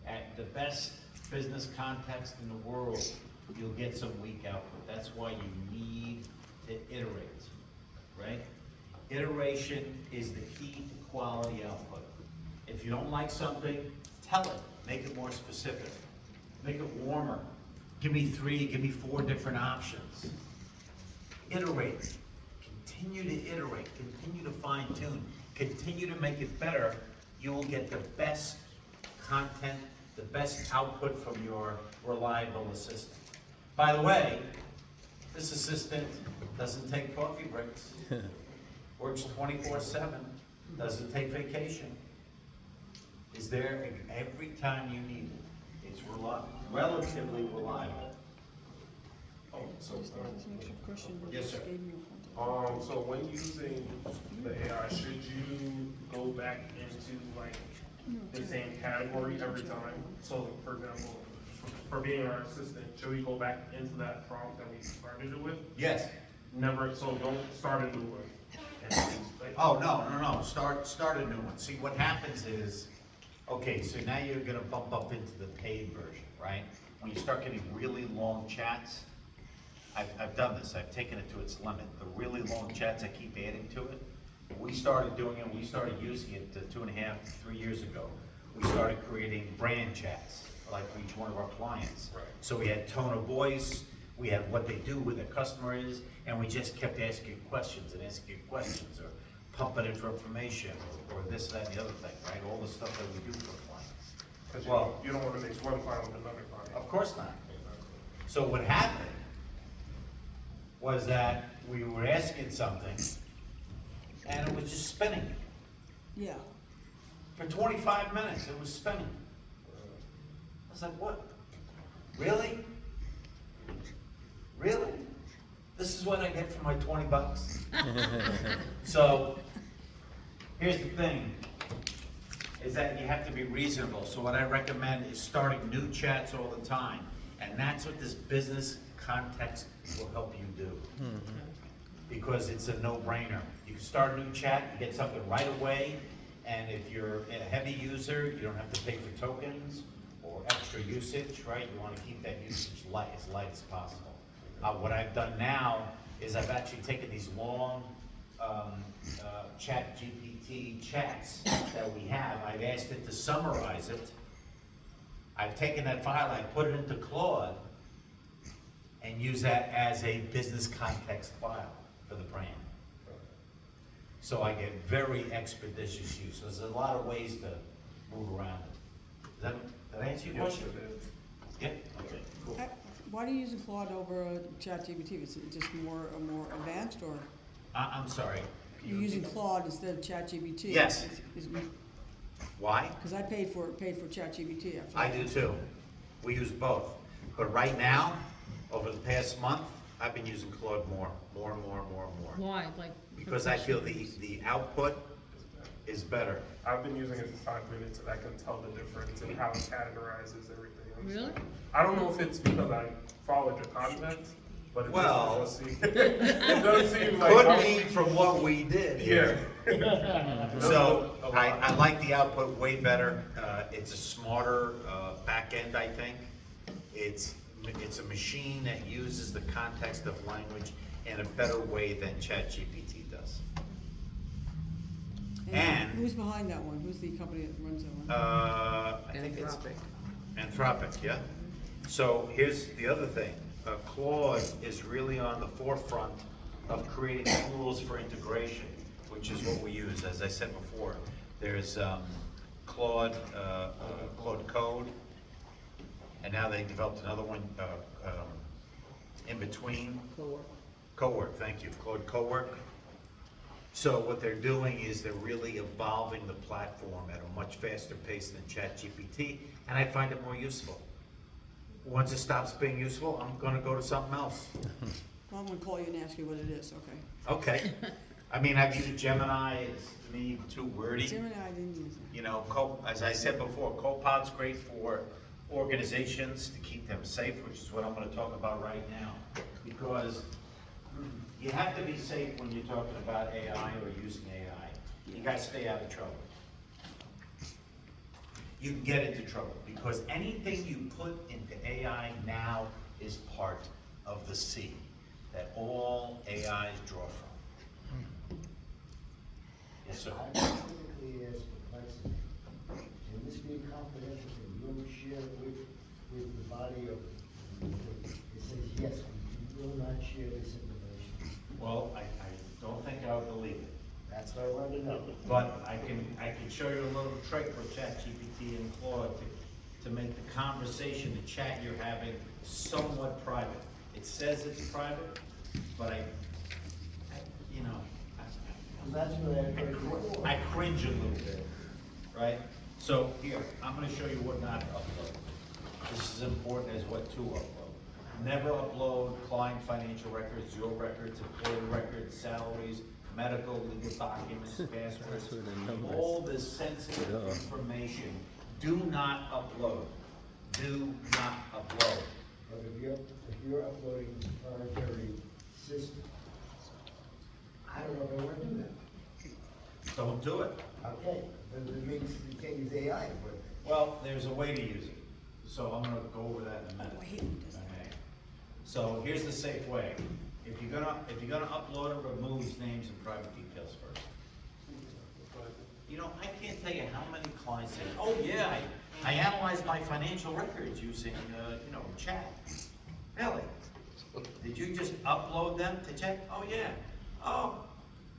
At the best business context in the world, you'll get some weak output. That's why you need to iterate, right? Iteration is the key to quality output. If you don't like something, tell it. Make it more specific. Make it warmer. Give me 3, give me 4 different options. Iterate. Continue to iterate. Continue to fine tune. Continue to make it better. You will get the best content, the best output from your reliable assistant. By the way, this assistant doesn't take coffee breaks. Works 24/7. Doesn't take vacation. Is there every time you need it. It's relatively reliable. Oh, so, Yes, sir. so when using the AI, should you go back into like the same category every time? So for example, for being our assistant, should we go back into that prompt that we started it with? Yes. Never, so don't start a new one. Oh, no, start a new one. See, what happens is, okay, so now you're gonna bump up into the paid version, right? When you start getting really long chats, I've done this, I've taken it to its limit. The really long chats, I keep adding to it. We started doing it, we started using it 2.5, 3 years ago. We started creating brand chats, like for each one of our clients. Right. So we had tone of voice, we had what they do, who the customer is, and we just kept asking questions, or pumping it for information, or this, that, and the other thing, right? All the stuff that we do for clients. Because Well, you don't want to mix one file with another file. of course not. So what happened was that we were asking something, and it was just spinning. Yeah. For 25 minutes, it was spinning. I was like, what? Really? Really? This is what I get for my 20 bucks? So, here's the thing, is that you have to be reasonable. So what I recommend is starting new chats all the time. And that's what this business context will help you do. Because it's a no-brainer. You can start a new chat, you get something right away, and if you're a heavy user, you don't have to pay for tokens or extra usage, right? You wanna keep that usage light as possible. What I've done now is I've actually taken these long Chat GPT chats that we have, I've asked it to summarize it. I've taken that file, I put it into Claude, and use that as a business context file for the brand. So I get very expeditious use. There's a lot of ways to move around it. Does that answer your Yes, question? it is. Yeah, okay, cool. Why do you use Claude over ChatGPT? Is it just more advanced, or I'm sorry. you're using Claude instead of ChatGPT? Yes. Why? Because I paid for ChatGPT after. I do too. We use both. But right now, over the past month, I've been using Claude more. Why, like? Because I feel the output is better. I've been using it for 5 minutes and I can tell the difference in how it categorizes everything. Really? I don't know if it's because I followed your context, but it Well, does seem, it does seem like. Could be from what we did here. Yeah. So I like the output way better. It's a smarter back end, I think. It's a machine that uses the context of language in a better way than ChatGPT does. And who's behind that one? Who's the company that runs that one? I think it's Anthropic, yeah. So here's the other thing. Claude is really on the forefront of creating tools for integration, which is what we use. As I said before, there's Claude Code, and now they developed another one in between. Cowork, thank you, Claude Cowork. So what they're doing is they're really evolving the platform at a much faster pace than ChatGPT, and I find it more useful. Once it stops being useful, I'm gonna go to something else. Well, I'm gonna call you and ask you what it is, okay? Okay. I mean, I've used Gemini, it's to me too wordy. Gemini, I didn't use it. You know, as I said before, Copilot's great for organizations to keep them safe, which is what I'm gonna talk about right now. Because you have to be safe when you're talking about AI or using AI. You gotta stay out of trouble. You can get into trouble because anything you put into AI now is part of the sea that all AIs draw from. Yes, sir? Typically as perplexity, can this be confidential, can you share it with the body of, it says, yes, we will not share this information. Well, I don't think I would believe it. That's what I wanted to know. But I can show you a little trick with ChatGPT and Claude to make the conversation, the chat you're having somewhat private. It says it's private, but you know, That's what I heard before. I cringe a little bit, right? So here, I'm gonna show you what not to upload. This is important as what to upload. Never upload client financial records, your records, employee records, salaries, medical, legal documents, passwords, all this sensitive information. Do not upload. Do not upload. But if you're uploading proprietary systems, I don't know if I wanna do that. Don't do it. Okay, but it means you can't use AI, but Well, there's a way to use it, so I'm gonna go over that in a minute. Oh, I hate when he does that. Okay. So here's the safe way. If you're gonna upload it, remove names and private details first. You know, I can't tell you how many clients say, oh yeah, I analyzed my financial records using, chat. Really? Did you just upload them to chat? Oh yeah. Oh,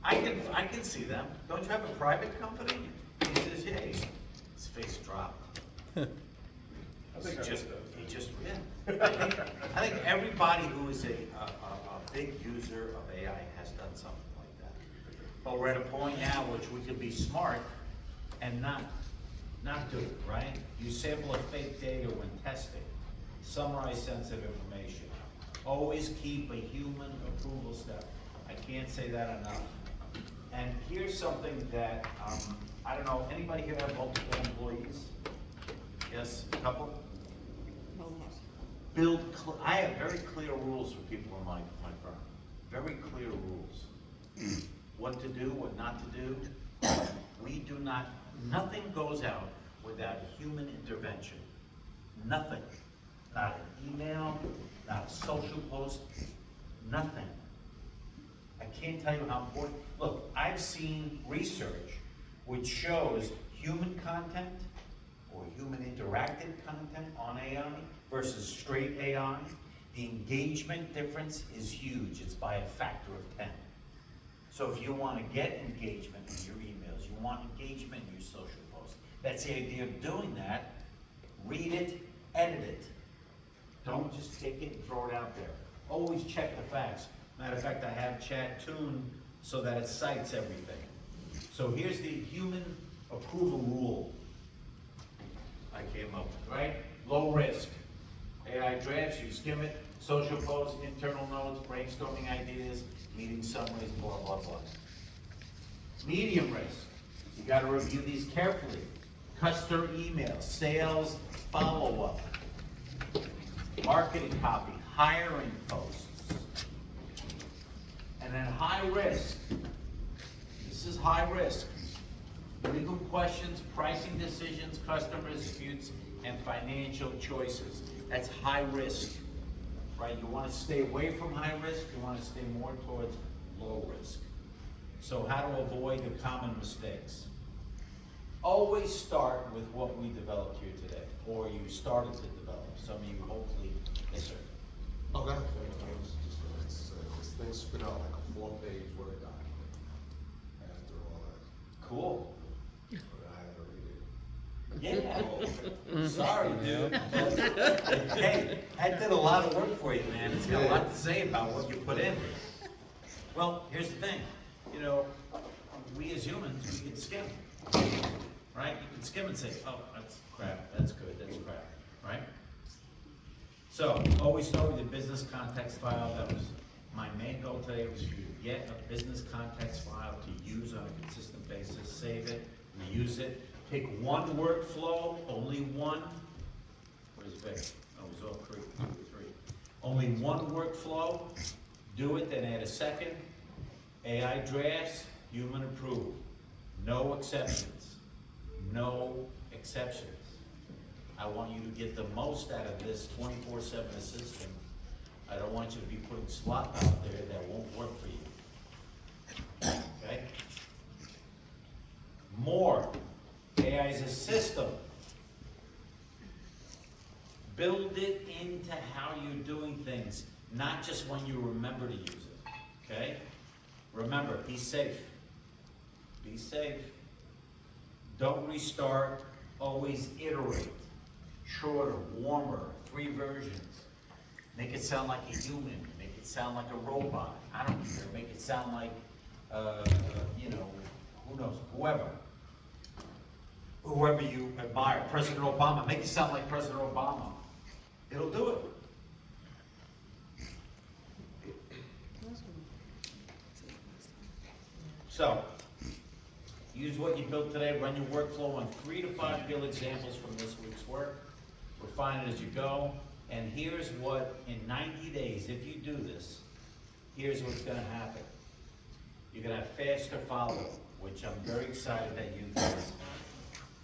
I can see them. Don't you have a private company? He says, yeah, his face dropped. I think I He just, yeah. I think everybody who is a big user of AI has done something like that. But we're at a point now which we could be smart and not do it, right? You sample of fake data when testing. Summarize sensitive information. Always keep a human approval step. I can't say that enough. And here's something that, I don't know, anybody here have multiple employees? Yes, a couple? No less. I have very clear rules for people in my firm. Very clear rules. What to do, what not to do. Nothing goes out without human intervention. Nothing. Not an email, not a social post, nothing. I can't tell you how important. Look, I've seen research which shows human content or human interactive content on AI versus straight AI. The engagement difference is huge. It's by a factor of 10. So if you want to get engagement in your emails, you want engagement in your social posts, that's the idea of doing that. Read it, edit it. Don't just take it and throw it out there. Always check the facts. Matter of fact, I have chat tuned so that it cites everything. So here's the human approval rule I came up with, right? Low risk. AI drafts, you skim it, social posts, internal notes, brainstorming ideas, meeting summaries, blah, blah, blah. Medium risk. You gotta review these carefully. Customer emails, sales follow-up, marketing copy, hiring posts. And then high risk. This is high risk. Legal questions, pricing decisions, customer disputes, and financial choices. That's high risk, right? You want to stay away from high risk, you want to stay more towards low risk. So how to avoid the common mistakes? Always start with what we developed here today, or you started to develop. Some of you hopefully, yes sir. Okay. This thing spit out like a 4-page Word document after all that. Cool. But I had to read it. Yeah. Sorry, dude. Hey, that did a lot of work for you, man. It's got a lot to say about what you put in. Well, here's the thing. You know, we as humans, we can skim. Right? You can skim and say, oh, that's crap, that's good, that's crap. Right? So, always start with the business context file. That was my main goal today, was for you to get a business context file to use on a consistent basis, save it, reuse it. Pick one workflow, only one. Where's Vic? Oh, it was all 3. Only one workflow. Do it, then add a second. AI drafts, human approval. No exceptions. No exceptions. I want you to get the most out of this 24/7 assistant. I don't want you to be putting slop out there that won't work for you. Okay? More. AI is a system. Build it into how you're doing things, not just when you remember to use it. Okay? Remember, be safe. Be safe. Don't restart. Always iterate. Shorter, warmer, 3 versions. Make it sound like a human. Make it sound like a robot. I don't care. Make it sound like, who knows, whoever you admire. President Obama. Make it sound like President Obama. it'll do it. So, use what you built today, run your workflow on 3 to 5 real examples from this week's work. Refine it as you go. And here's what, in 90 days, if you do this, here's what's gonna happen. You're gonna have faster follow-up, which I'm very excited that you guys,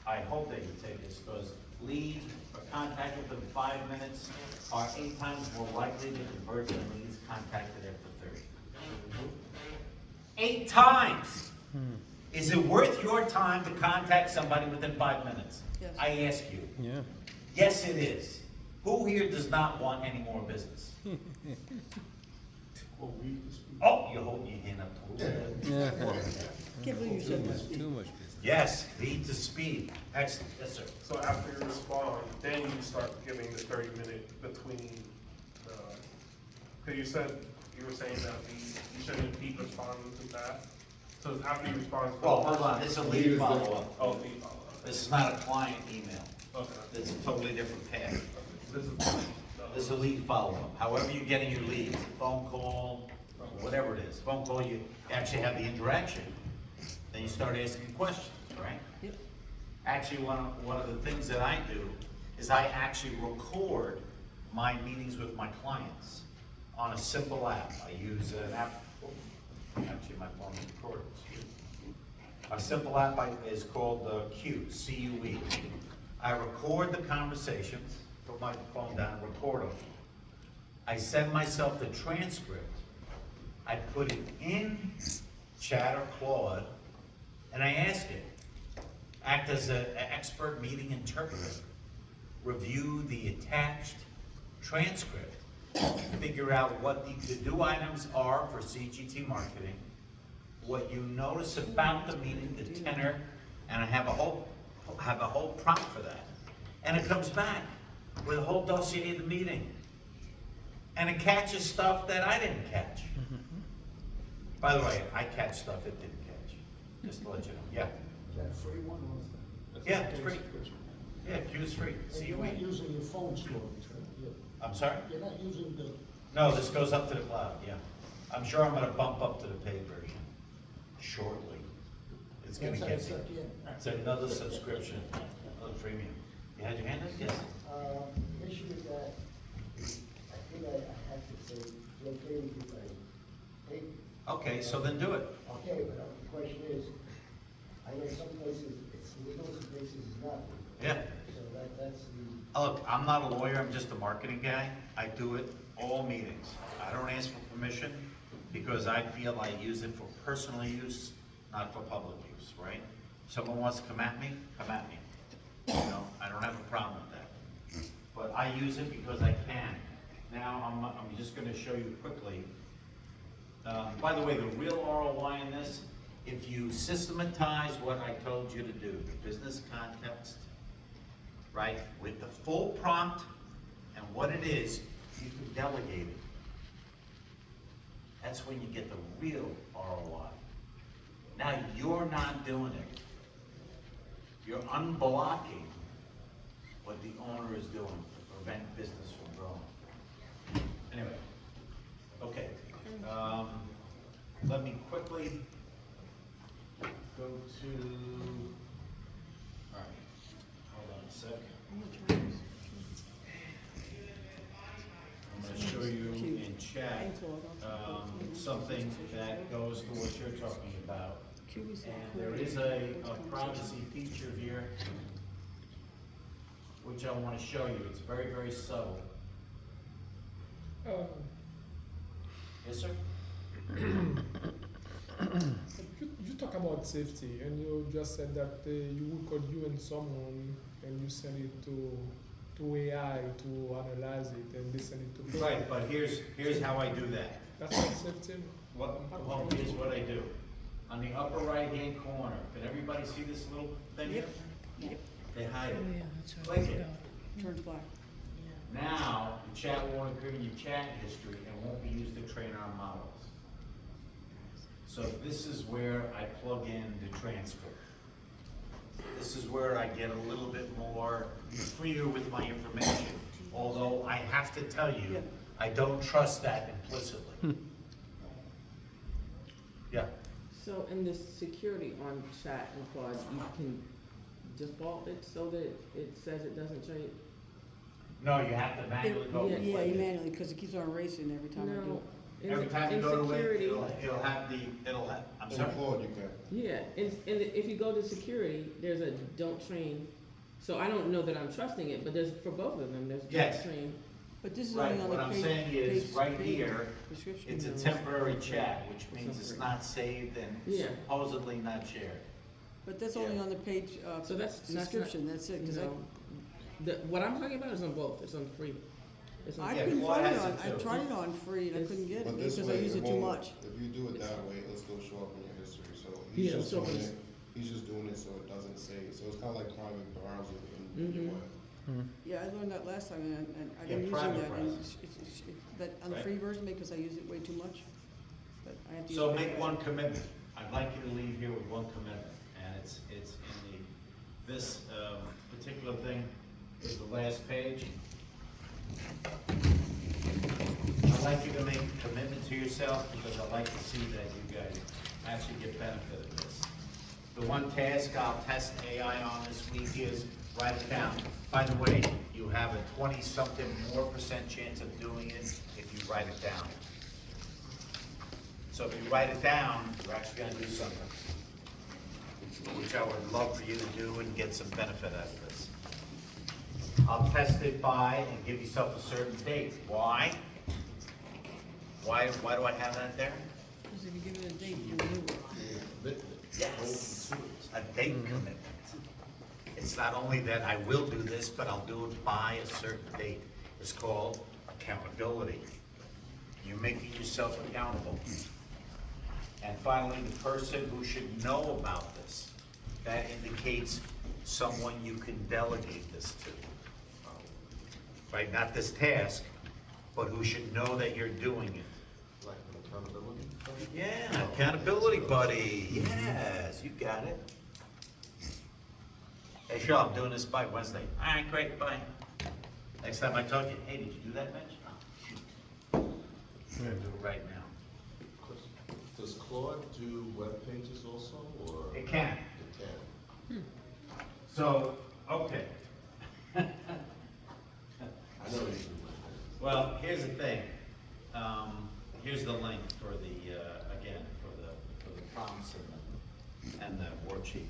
I hope that you take this, because leads or contact within 5 minutes are 8 times more likely to convert than leads contacted after 30. 8 times! Is it worth your time to contact somebody within 5 minutes? Yes. I ask you. Yeah. Yes, it is. Who here does not want any more business? Oh, you're holding your hand up totally. Can't believe you said that. Too much business. Yes, lead to speed. Excellent, yes, sir. So after you respond, then you start giving the 30-minute between the, cause you said, you were saying that you shouldn't keep responding to that. So after you respond. Well, hold on, this is a lead follow-up. Oh, lead follow-up. This is not a client email. Okay. This is a totally different path. This is. This is a lead follow-up. However you're getting your leads, phone call, whatever it is. Phone call, you actually have the interaction. Then you start asking questions, right? Yep. Actually, one of the things that I do is I actually record my meetings with my clients on a simple app. I use an app, actually my phone is recording. A simple app is called Q, C-U-E. I record the conversations, put my phone down, record them. I send myself the transcript. I put it in Chat or Claude, and I ask it, act as an expert meeting interpreter, review the attached transcript, figure out what the to-do items are for CGT marketing, what you notice about the meeting, the tenor, and I have a whole prompt for that. And it comes back with a whole dossier of the meeting. And it catches stuff that I didn't catch. By the way, I catch stuff it didn't catch, just to let you know, yeah. Is that a free one or is that? Yeah, it's free. Yeah, Q is free, And you're not C-U-E. using your phone storage, right? I'm sorry? You're not using the, No, this goes up to the cloud, yeah. I'm sure I'm gonna bump up to the paid version shortly. It's gonna that's how get it's me. set in. It's another subscription, another premium. You had your hand up? Yes. The issue is that, I think I have to say, it's okay if I take, Okay, so then do it. okay, but the question is, I know some places it's legal, some places it's not. Yeah. So that's the, Look, I'm not a lawyer, I'm just a marketing guy. I do it all meetings. I don't ask for permission because I feel I use it for personal use, not for public use, right? Someone wants to come at me, come at me. You know, I don't have a problem with that. But I use it because I can. Now, I'm just gonna show you quickly. By the way, the real ROI in this, if you systematize what I told you to do, the business context, right, with the full prompt and what it is, you can delegate it. That's when you get the real ROI. Now, you're not doing it. You're unblocking what the owner is doing to prevent business from growing. Anyway, okay. Let me quickly go to, all right, hold on a second. I'm gonna show you in chat, something that goes to what you're talking about. And there is a privacy feature here, which I wanna show you. It's very, very subtle. Yes, sir? You talk about safety, and you just said that you record you and someone, and you send it to AI to analyze it, and they send it to. Right, but here's how I do that. That's not safety. Well, here's what I do. On the upper right-hand corner, can everybody see this little thing here? Yep. They hide Oh, it. yeah, that's right. Click it. Turns black. Now, the chat won't appear in your chat history and won't be used to train our models. So this is where I plug in the transcript. This is where I get a little bit more freer with my information, although I have to tell Yeah. you, I don't trust that implicitly. Yeah, So in the security on chat and Claude, you can default it so that it says it doesn't change? no, you have to manually go. Yeah, Yeah, you manually, because it keeps on erasing every time I do No. it. Every time you In go to it, security- it'll have the, I'm In sorry. Claude, you can. Yeah, if you go to security, there's a don't train, so I don't know that I'm trusting it, but there's, for both of them, there's Yes. don't train. But this is Right, only on the what I'm page. saying is, page- right page here, prescription it's a notes. temporary chat, which means it's not saved and Yeah. supposedly not shared. But that's only on the page, So that's not- description, that's it, because No. What I'm talking about is on both, it's on free. It's on I Yeah, couldn't Claude find it has on, it I too. tried it on free and I It's- couldn't get it, But this because I way, use it it too won't, much. if you do it that way, it'll still show up in your history, so Yeah, he's just so doing it's- it, he's just doing it so it doesn't save, so it's kinda like private browsing in your Mhm. web. Yeah, I learned that last time, and I've Yeah, been using private that, and browsing. but on the Right. free version, because I use it way too much, but I have to use. So it. make one commitment. I'd like you to leave here with one commitment, and it's in this, particular thing is the last page. I'd like you to make a commitment to yourself, because I'd like to see that you guys actually get benefit of this. The one task I'll test AI on this week is write it down. By the way, you have a 20-something more % chance of doing it if you write it down. So if you write it down, you're actually gonna do something, which I would love for you to do and get some benefit out of this. I'll test it by and give yourself a certain date. Why? Why do I have that there? Because if you give it a date, you do it. Commitment. Yes, a date commitment. It's not only that I will do this, but I'll do it by a certain date. It's called accountability. You're making yourself accountable. And finally, the person who should know about this, that indicates someone you can delegate this to. Right, not this task, but who should know that you're doing it. Like an accountability. Yeah, accountability buddy, yes, you got it. Hey, sure, I'm doing this by Wednesday. All right, great, bye. Next time I talk to you, hey, did you do that, Mitch? Oh, shoot. I'm gonna do it right now. Does Claude do web pages also, or? It can. It can. So, okay. I know you do web pages. Well, here's the thing. Here's the link for the, again, for the prompts and the worksheet.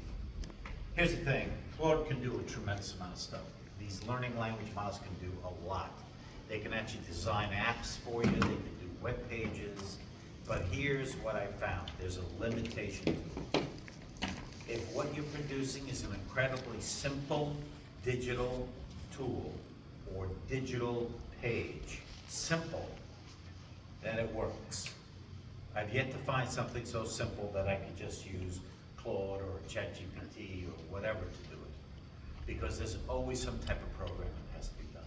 Here's the thing, Claude can do a tremendous amount of stuff. These learning language models can do a lot. They can actually design apps for you, they can do web pages, but here's what I found, there's a limitation to it. If what you're producing is an incredibly simple digital tool or digital page, simple, then it works. I've yet to find something so simple that I could just use Claude or ChatGPT or whatever to do it. Because there's always some type of program that has to be done.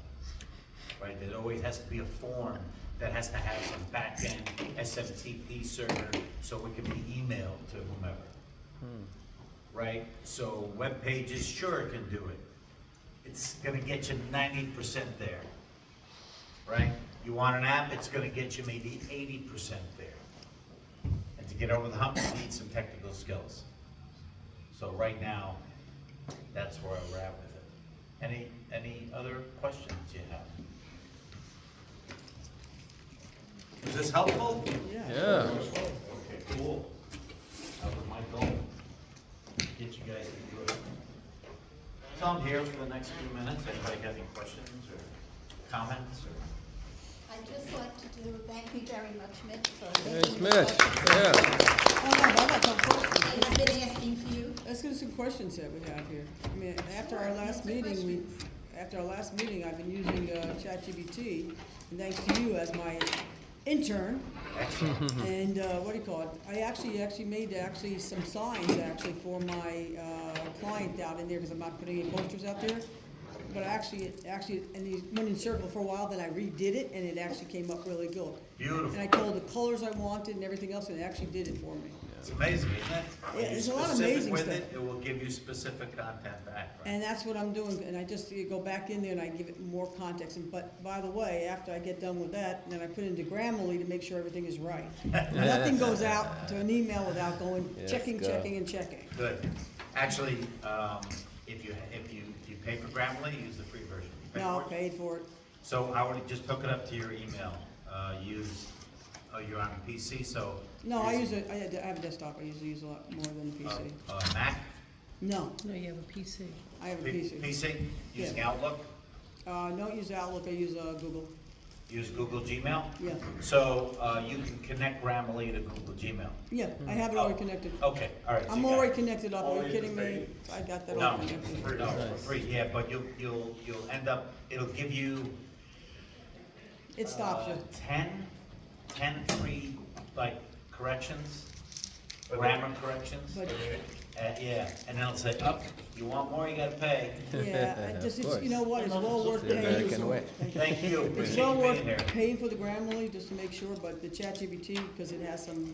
Right, there always has to be a form that has to have some back-end SMTP server so it can be emailed to whomever. Right, so web pages, sure it can do it. It's gonna get you 90% there. Right? You want an app, it's gonna get you maybe 80% there. And to get over the hump, you need some technical skills. So right now, that's where we're at with it. Any other questions you have? Was this helpful? Yeah. Okay, cool. That was my goal. Get you guys to do it. So I'm here for the next few minutes. Anybody got any questions or comments or? I'd just like to thank you very much, Mitch, for Thanks, making Mitch. this Yeah. Oh, no, I got some questions. I have been asking for you. Let's get some questions that we have here. I mean, after our last meeting, I've been using ChatGPT, and thanks to you as my intern. Excellent. And, what do you call it? I actually made some signs for my, client out in there, because I'm not putting any posters out there. But and these went in circle for a while, then I redid it, and it actually came up really good. Beautiful. And I told the colors I wanted and everything else, and it actually did it for me. It's amazing, isn't it? When Yeah, you're there's a lot of specific amazing with stuff. it, it will give you specific content back, right? And that's what I'm doing, and I just go back in there and I give it more context, and, but, by the way, after I get done with that, then I put it into Grammarly to make sure everything is right. Nothing goes out to an email without going, checking, checking, and checking. Good. Actually, if you pay for Grammarly, use the free version. You pay No, for it? paid for it. So I would just hook it up to your email, you're on a PC, so. No, I have a desktop, I usually use a lot more than a PC. Mac? No, No, you have a PC. I have a PC. PC, using Yeah. Outlook, Don't use Outlook, I use, Google, use Google Gmail? yeah. So, you can connect Grammarly to Google Gmail. Yeah, I have it already connected. Okay, all right. so I'm you got already it. connected up, are you kidding me? I got that all No, connected. no, for free, yeah, but you'll end up, it'll give you. It stops you. 10 free, like, corrections, grammar corrections. But, Yeah, and then it'll say, up, you want more, you gotta pay. yeah, it's, you know what, it's well worth paying. American way. Thank you, It's appreciate well you worth being here. paying for the Grammarly, just to make sure, but the ChatGPT, because it has some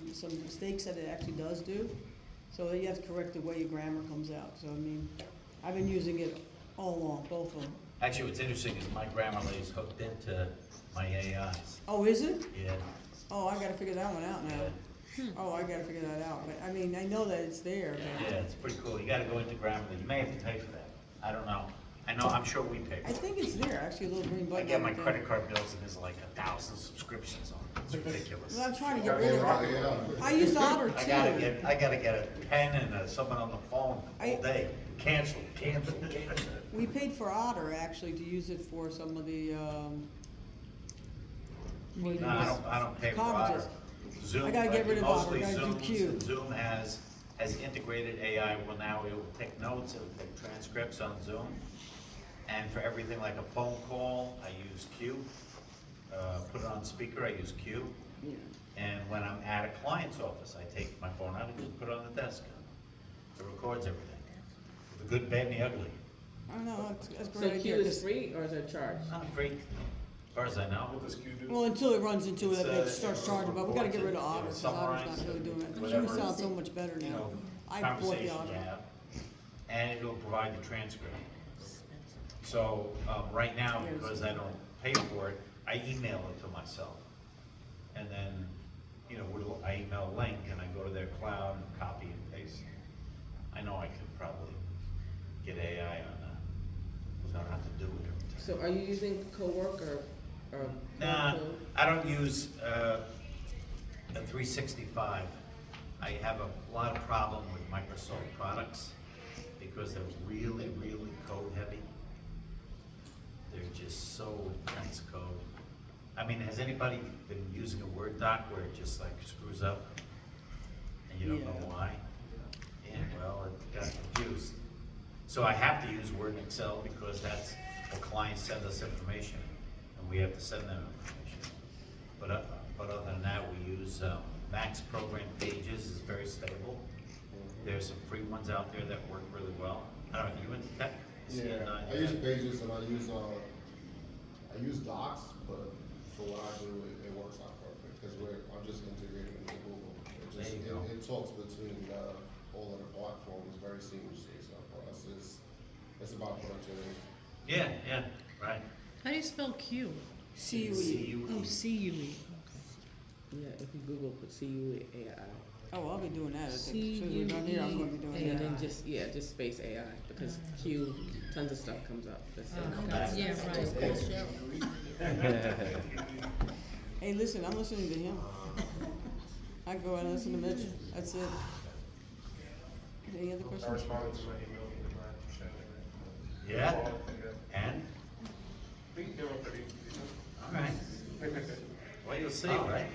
mistakes that it actually does do, so you have to correct the way your grammar comes out, so I mean, I've been using it all along, both of them. Actually, what's interesting is my Grammarly is hooked into my AIs. Oh, is it? Yeah, Oh, I gotta figure that one out now. Oh, I gotta figure that out, but, I mean, I know that it's there, yeah, but it's pretty cool. You gotta go into Grammarly. You may have to pay for that. I don't know. I'm sure we pay for I it. think it's there, actually, a little green I button. get my right there. credit card bills and there's like 1,000 subscriptions on it. It's ridiculous. Well, I'm trying to get rid of it. Yeah. I use Otter too. I gotta get a pen and someone on the phone I- all day. Cancel. We paid for Otter, actually, to use it for some of the, No, I don't pay for Conferences. Otter. Zoom, I gotta get rid of Otter, mostly I gotta do Q. Zoom has integrated AI, well now it will take notes, it will take transcripts on Zoom. And for everything like a phone call, I use Q. Put it on speaker, I use Q. yeah. And when I'm at a client's office, I take my phone out and just put it on the desk. It records everything. The good, bad, and the ugly. I don't know, that's a So great Q idea. is free or is it charged? Not free, as far as I know. What does Q do? Well, until it runs into it, It's, it starts charging, but we gotta get rid of Otter, records because it, Otter's not summarize really doing it. The Q whatever, sounds so much better You now. know, I bought the conversation Otter. you have, and it'll provide the transcript. So, right now, because I don't pay for it, I email it to myself. And then, I email a link and I go to their cloud and copy and paste. I know I could probably get AI on that, because I don't have to do it every time. So are you using Cowork or? Nah, Code? I don't use, a 365. I have a lot of problem with Microsoft products because they're really, really code heavy. They're just so intense code. I mean, has anybody been using a Word doc where it just like screws up and you don't know Yeah. why? Yeah, well, it got confused. So I have to use Word and Excel because that's what clients send us information and we have to send them information. But other than that, we use Max Program Pages is very stable. There's some free ones out there that work really well. I don't know, you into tech? Yeah, I use Pages and I use Docs, but for what I do, it works out perfect, because I'm just integrating into Google. There you go. It talks between all of the platforms very seamlessly, so for us, it's about productivity. Yeah, right. How do you spell Q? CUE. Oh, C-U-E. Yeah, if you Google, put CUAI. Oh, I'll be doing that, I think. As soon as we're done here, I'm gonna be doing And that. then just space AI, because Q, tons of stuff comes up. That's Oh, yeah, right. Hey, listen, I'm listening to him. I go and listen to Mitch, that's it. Any other I questions? responded to my email with my chat. Yeah? And? We can give them 30. All right. Well, you'll see, right?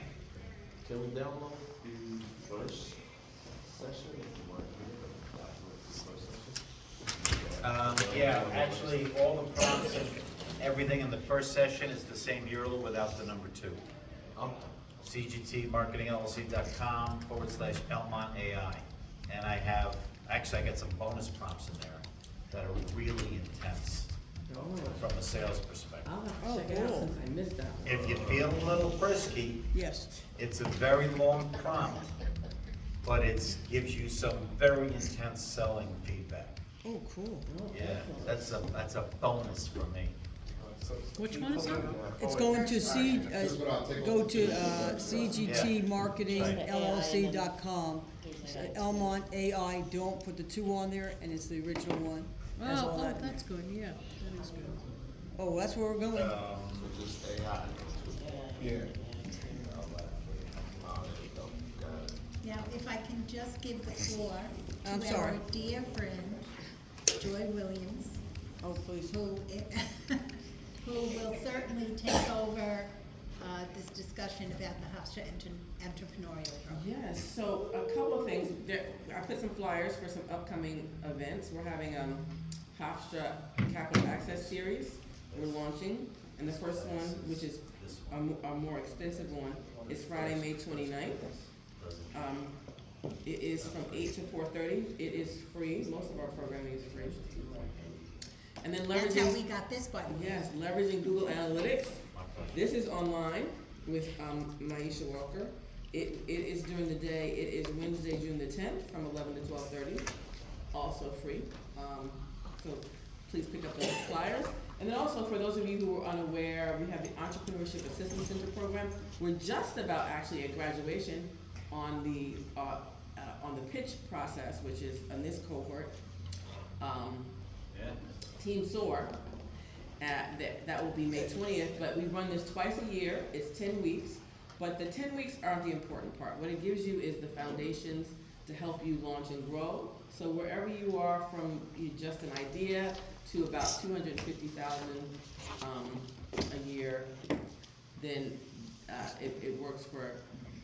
Can we download the first session if you want to do the first session? Yeah, actually, all the prompts and everything in the first session is the same URL without the number 2. cgtmarketingllc.com/Elmont AI. And I got some bonus prompts in there that are really intense from a sales perspective. I'll have Oh, to check it out cool. since I missed that one. If you feel a little frisky, Yes. it's a very long prompt, but it gives you some very intense selling feedback. Oh, cool. Yeah, that's a bonus for me. Which one is it? It's going to Just without taking go over to, the cgtmarketingllc.com. Elmont AI, don't put the 2 on there, and it's the original one. Has all Oh, that in there. that's good, yeah, that is good. Oh, that's where we're going. So just AI. Yeah. Now, if I can just give the floor I'm to sorry. our dear friend, Joy Williams, Oh, please. who will certainly take over this discussion about the Hofstra Entrepreneurial Program. Yes, so a couple of things, I put some flyers for some upcoming events. We're having Hofstra Capital Access Series, we're launching, and the first one, which is a more expensive one, is Friday, May 29th. It is from 8 to 4:30, it is free, most of our programming is free. And then That's how we leveraging, got this, by the way. yes, leveraging Google Analytics. This is online with Maisha Walker. It is during the day, it is Wednesday, June the 10th, from 11 to 12:30, also free. So please pick up those flyers. And then also, for those of you who are unaware, we have the Entrepreneurship Assistance Center program. We're just about actually at graduation on the pitch process, which is in this cohort. Yeah. Team SOAR, that will be May 20th, but we run this twice a year, it's 10 weeks, but the 10 weeks aren't the important part. What it gives you is the foundations to help you launch and grow. So wherever you are, from just an idea to about 250,000 a year, then it works for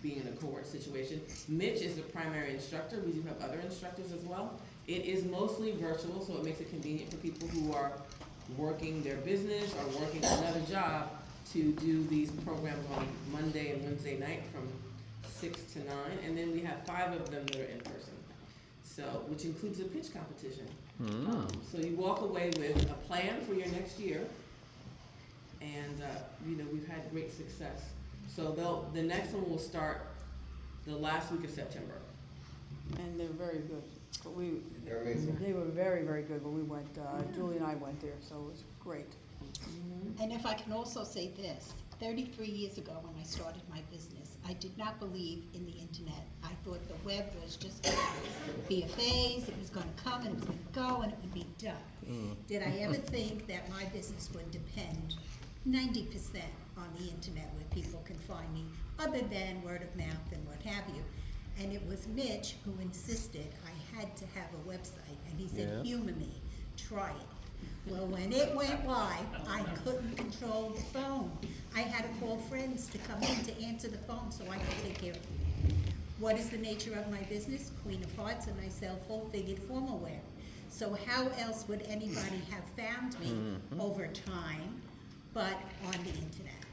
being in a cohort situation. Mitch is the primary instructor, we do have other instructors as well. It is mostly virtual, so it makes it convenient for people who are working their business or working another job to do these programs on Monday and Wednesday night from 6 to 9, and then we have 5 of them that are in person. So, which includes a pitch competition. So you walk away with a plan for your next year, and we've had great success. So the next one will start the last week of September. And they're very good. But They're amazing. they were very, very good when we went, Julie and I went there, so it was great. And if I can also say this, 33 years ago when I started my business, I did not believe in the internet. I thought the web was just going to be a phase, it was going to come and it was going to go and it would be done. Did I ever think that my business would depend 90% on the internet where people can find me, other than word of mouth and what have you? And it was Mitch who insisted I had to have a website, and he said, humor me, try it. Well, when it went live, I couldn't control the phone. I had to call friends to come in to answer the phone so I could take care of it. What is the nature of my business? Queen of Hearts, and I sell full-figured formal wear. So how else would anybody have found me over time but on the internet?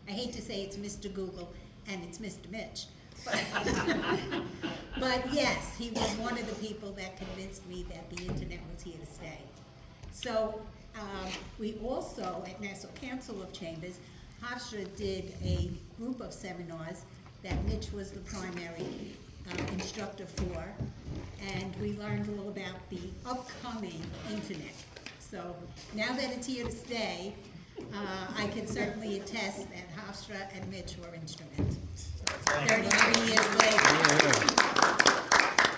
I hate to say it's Mr. Google and it's Mr. Mitch, but yes, he was one of the people that convinced me that the internet was here to stay. So we also, at Nassau Council of Chambers, Hofstra did a group of seminars that Mitch was the primary instructor for, and we learned all about the upcoming internet. So now that it's here to stay, I can certainly attest that Hofstra and Mitch were instrumental. 33 years later.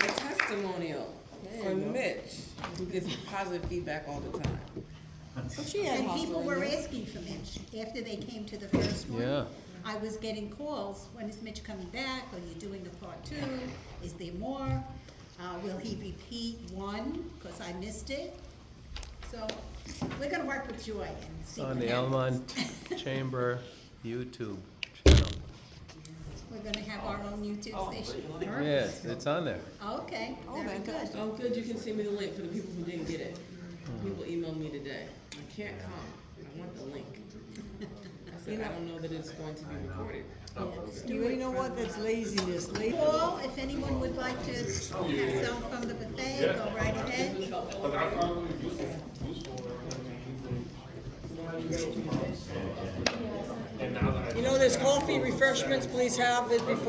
A testimonial for Mitch, who gives positive feedback all the time. So she had And people Hofstra in were there. asking for Mitch. After they came to the first one, I was getting calls, when is Mitch coming back? Are you doing a part 2? Is there more? Will he repeat 1? Because I missed it. So we're gonna work with Joy and see what On the happens. Elmont Chamber YouTube channel. We're gonna have our own YouTube station. Yes, it's on there. Okay, very good. Oh, good, you can send me the link for the people who didn't get it. People emailed me today. I can't come, I want the link. I said, I don't know that it's going to be recorded. You already know what, that's laziness. Paul, if anyone would like to have some from the buffet, go right ahead. And now that I You know, there's coffee, refreshments, please have it before